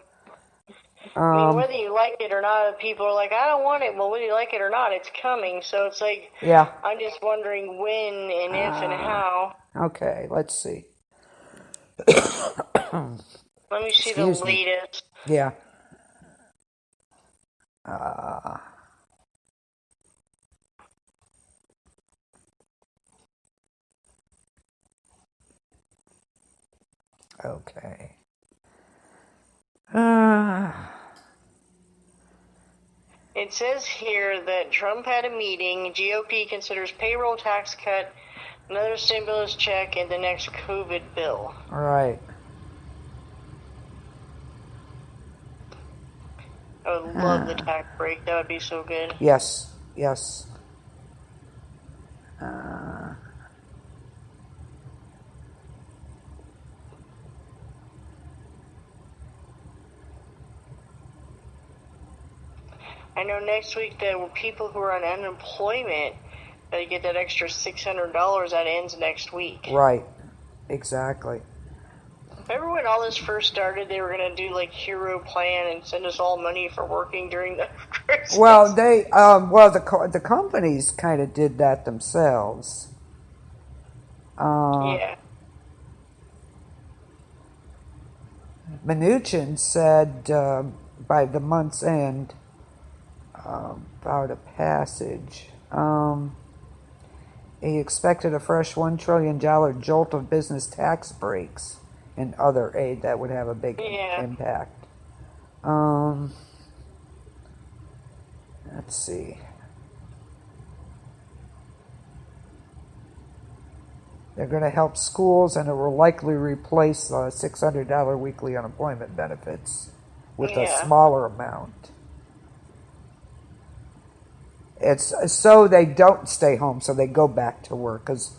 I mean, whether you like it or not, people are like, I don't want it. Well, whether you like it or not, it's coming. So it's like, I'm just wondering when and if and how. Okay, let's see. Let me see the latest. Yeah. Okay. It says here that Trump had a meeting. GOP considers payroll tax cut, another stimulus check, and the next COVID bill. All right. I would love the tax break. That would be so good. Yes. I know next week there were people who are on unemployment that get that extra $600 that ends next week. Right. Exactly. Remember when all this first started, they were going to do like Hero Plan and send us all money for working during the Christmas? Well, the companies kind of did that themselves. Yeah. Mnuchin said by the month's end about a passage. He expected a fresh $1 trillion jolt of business tax breaks and other aid that would have a big impact. Let's see. They're going to help schools, and it will likely replace the $600 weekly unemployment benefits with a smaller amount. It's so they don't stay home, so they go back to work. Because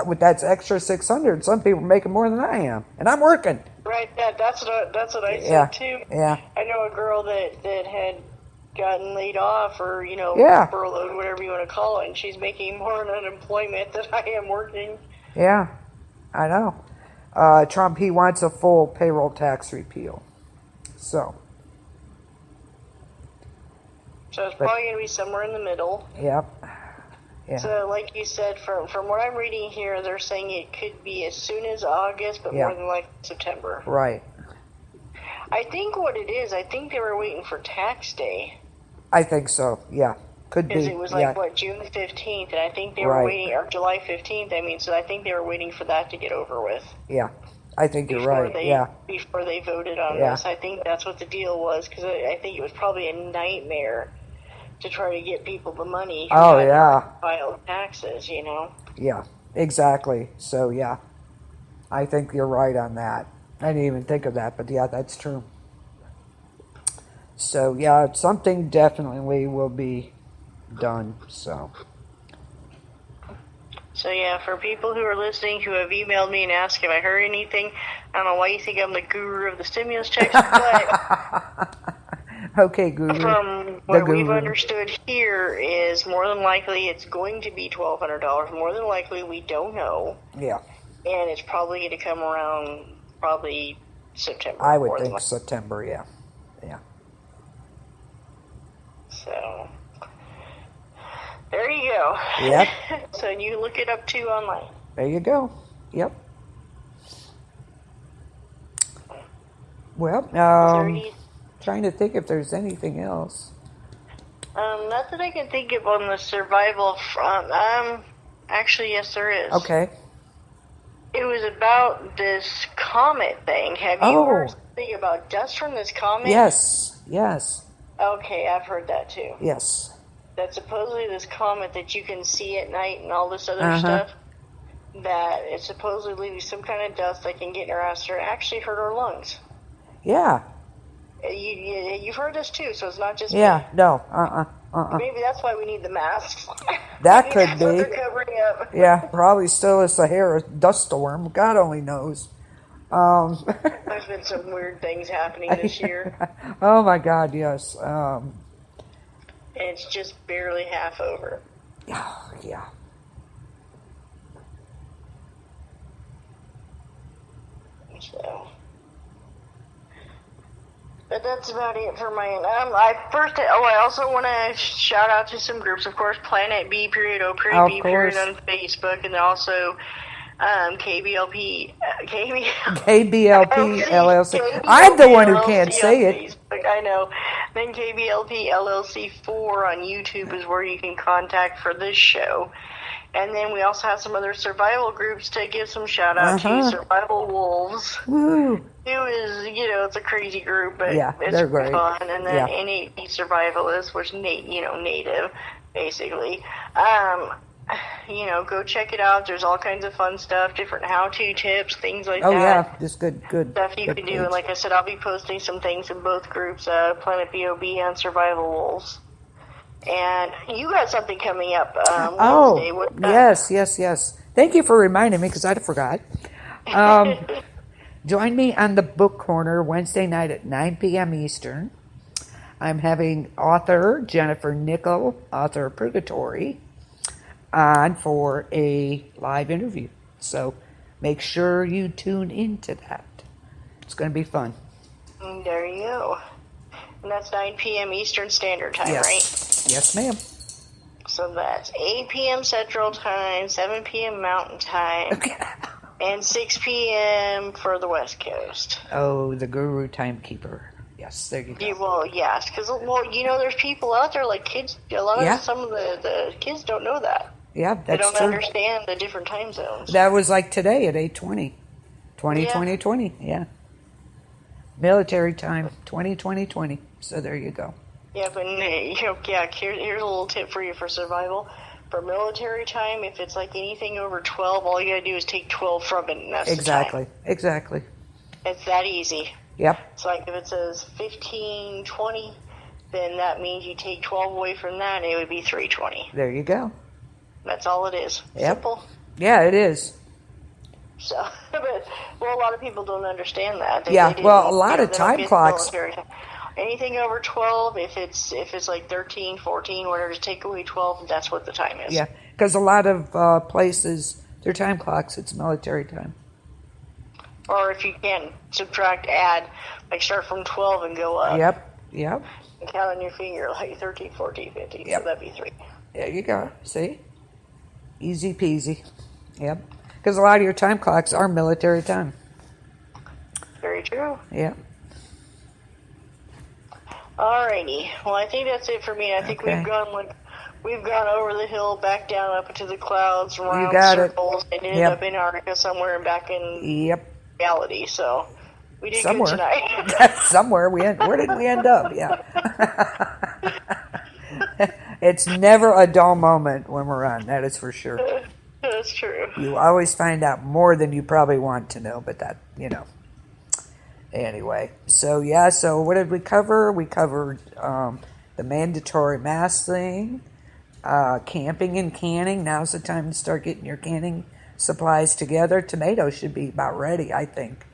with that extra $600, some people are making more than I am, and I'm working. Right, that's what I said too. Yeah. I know a girl that had gotten laid off or furloughed, whatever you want to call it, and she's making more in unemployment than I am working. Yeah, I know. Trump, he wants a full payroll tax repeal. So it's probably going to be somewhere in the middle. Yep. Yeah. So, like you said, from what I'm reading here, they're saying it could be as soon as August, but more than likely September. Right. I think what it is, I think they were waiting for tax day. I think so, yeah. Could be. Because it was June 15th, and I think they were waiting, or July 15th, so I think they were waiting for that to get over with. Yeah, I think you're right, Before they voted on this. I think that's what the deal was, because I think it was probably a nightmare to try to get people the money who filed taxes, Yeah, exactly. So, I think you're right on that. I didn't even think of that, but that's true. So, something definitely will be done, So, for people who are listening who have emailed me and asked if I heard anything, I don't know why you think I'm the guru of the stimulus checks, but... Okay, Guru. From what we've understood here is more than likely it's going to be $1,200. More than likely, we don't know. Yeah. And it's probably going to come around probably September. I would think September, yeah. So, there you go. Yep. So you can look it up too online. There you go. Yep. Is Trying to think if there's anything else. Not that I can think of on the survival front. Actually, yes, there is. Okay. It was about this comet thing. Have you heard something about dust from this comet? Yes. Okay, I've heard that too. Yes. That supposedly this comet that you can see at night and all this other stuff, that it supposedly leaves some kind of dust that can get in our atmosphere and actually hurt our lungs. Yeah. You've heard this too, so it's not just me. No. Maybe that's why we need the masks. That could be. They're covering up. Yeah, probably still a Sahara dust storm. God only knows. There's been some weird things happening this year. Oh my God, yes. And it's just barely half over. Yeah. So, but that's about it for my end. I also want to shout out to some groups, of course, Planet B.O.B on Facebook, and also KBLP LLC. I'm the one who can't say it. Facebook, I know. Then KBLP LLC 4 on YouTube is where you can contact for this show. And then we also have some other survival groups to give some shout out to. Survival Wolves. Woo. Who is, it's a crazy group, but it's they're great. fun. And then NAP Survivalists, which native, basically. Go check it out. There's all kinds of fun stuff, different how-to tips, things like that. Oh yeah, just good stuff you can do. And like I said, I'll be posting some things in both groups, Planet B.O.B and Survival Wolves. And you got something coming up Wednesday. Yes. Thank you for reminding me because I forgot. Join me on the Book Corner Wednesday night at 9 p.m. Eastern. I'm having author Jennifer Nickel, author of Purgatory, on for a live interview. So make sure you tune into that. It's going to be fun. There you go. And that's 9 p.m. Eastern Standard Time, right? Yes, ma'am. So that's 8 p.m. Central Time, 7 p.m. Mountain Time, and 6 p.m. for the West Coast. Oh, the Guru Timekeeper. Yes, there you go. Well, yes, because, there's people out there, like kids, some of the kids don't know that. Yeah, that's true. They don't true. understand the different time zones. That was like today at 8:20. 20. Yeah. Military time, 20. So there you go. Yeah, but here's a little tip for you for survival. For military time, if it's like anything over 12, all you gotta do is take 12 from it, and that's exactly. the time. Exactly. It's that easy. Yep. It's like if it says 15:20, then that means you take 12 away from that, and it would be 3:20. There you go. That's all it is. Yep. Simple. Yeah, it is. So, a lot of people don't understand that. A lot of time clocks. Anything over 12, if it's like 13, 14, whatever, just take away 12, that's what the time is. Yeah, because a lot of places, their time clocks, it's military time. Or if you can add, like start from 12 and go up. Yep. And count on your finger, like 13, 14, 15, so that'd be 3. There you go. See? Easy peasy. Yep. Because a lot of your time clocks are military time. Very true. Yeah. Alrighty. Well, I think that's it for me. I think we've gone over the hill, back down, up into the clouds, around circles, and ended up in Antarctica somewhere and back in reality. So we did good tonight. Somewhere. Where did we end up? Yeah. It's never a dull moment when we're on. That is for sure. That's true. You always find out more than you probably want to know, but that, Anyway, so what did we cover? We covered the mandatory mask thing, camping and canning. Now's the time to start getting your canning supplies together. Tomatoes should be about ready, I think,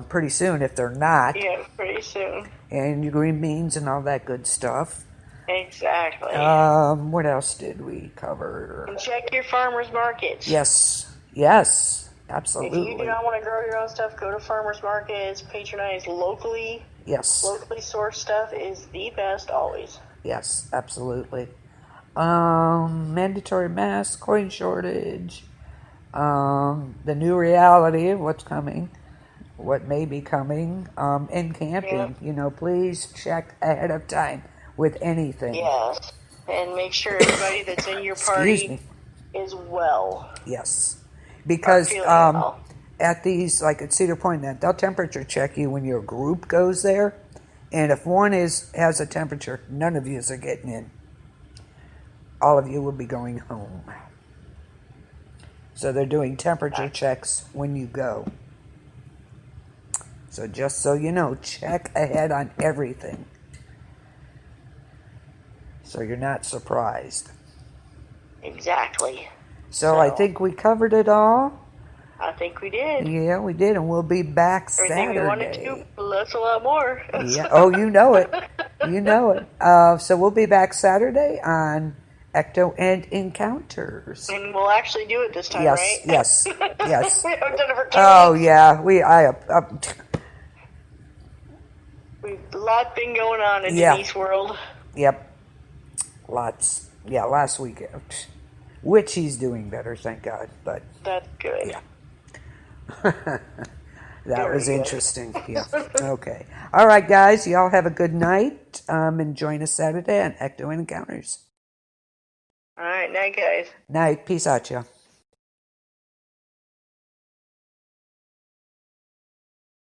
pretty soon if they're not. Yeah, pretty soon. And your green beans and all that good stuff. Exactly. What else did we cover? And check your farmers markets. Yes, absolutely. If you do not want to grow your own stuff, go to farmers markets, patronize locally. Yes. Locally sourced stuff is the best always. Yes, absolutely. Mandatory mask, coin shortage, the new reality of what's coming. what may be coming, and camping. Please check ahead of time with anything. Yes. And make sure everybody that's in your party is well. Yes. Because well. at these, like at Cedar Point, they'll temperature check you when your group goes there. And if one has a temperature, none of you are getting in. All of you will be going home. So they're doing temperature checks when you go. So just so you know, check ahead on everything. So you're not surprised. Exactly. So I think we covered it all. I think we did. Yeah, we did, and we'll be back Everything Saturday. we wanted to, plus a lot more. Yeah. Oh, you know it. You know it. So we'll be back Saturday on Ecto and Encounters. And we'll actually do it this time, Yes, right? yes, yes. We haven't done it for 2 Oh, weeks. yeah. We've a lot been going on in Denise world. Yep. Lots. Yeah, last week. Which he's doing better, thank God. But that's good. Yeah. That was interesting. Yeah. Okay. All right, guys. Y'all have a good night. And join us Saturday on Ecto Encounters. All right. Night, guys. Night. Peace out, y'all.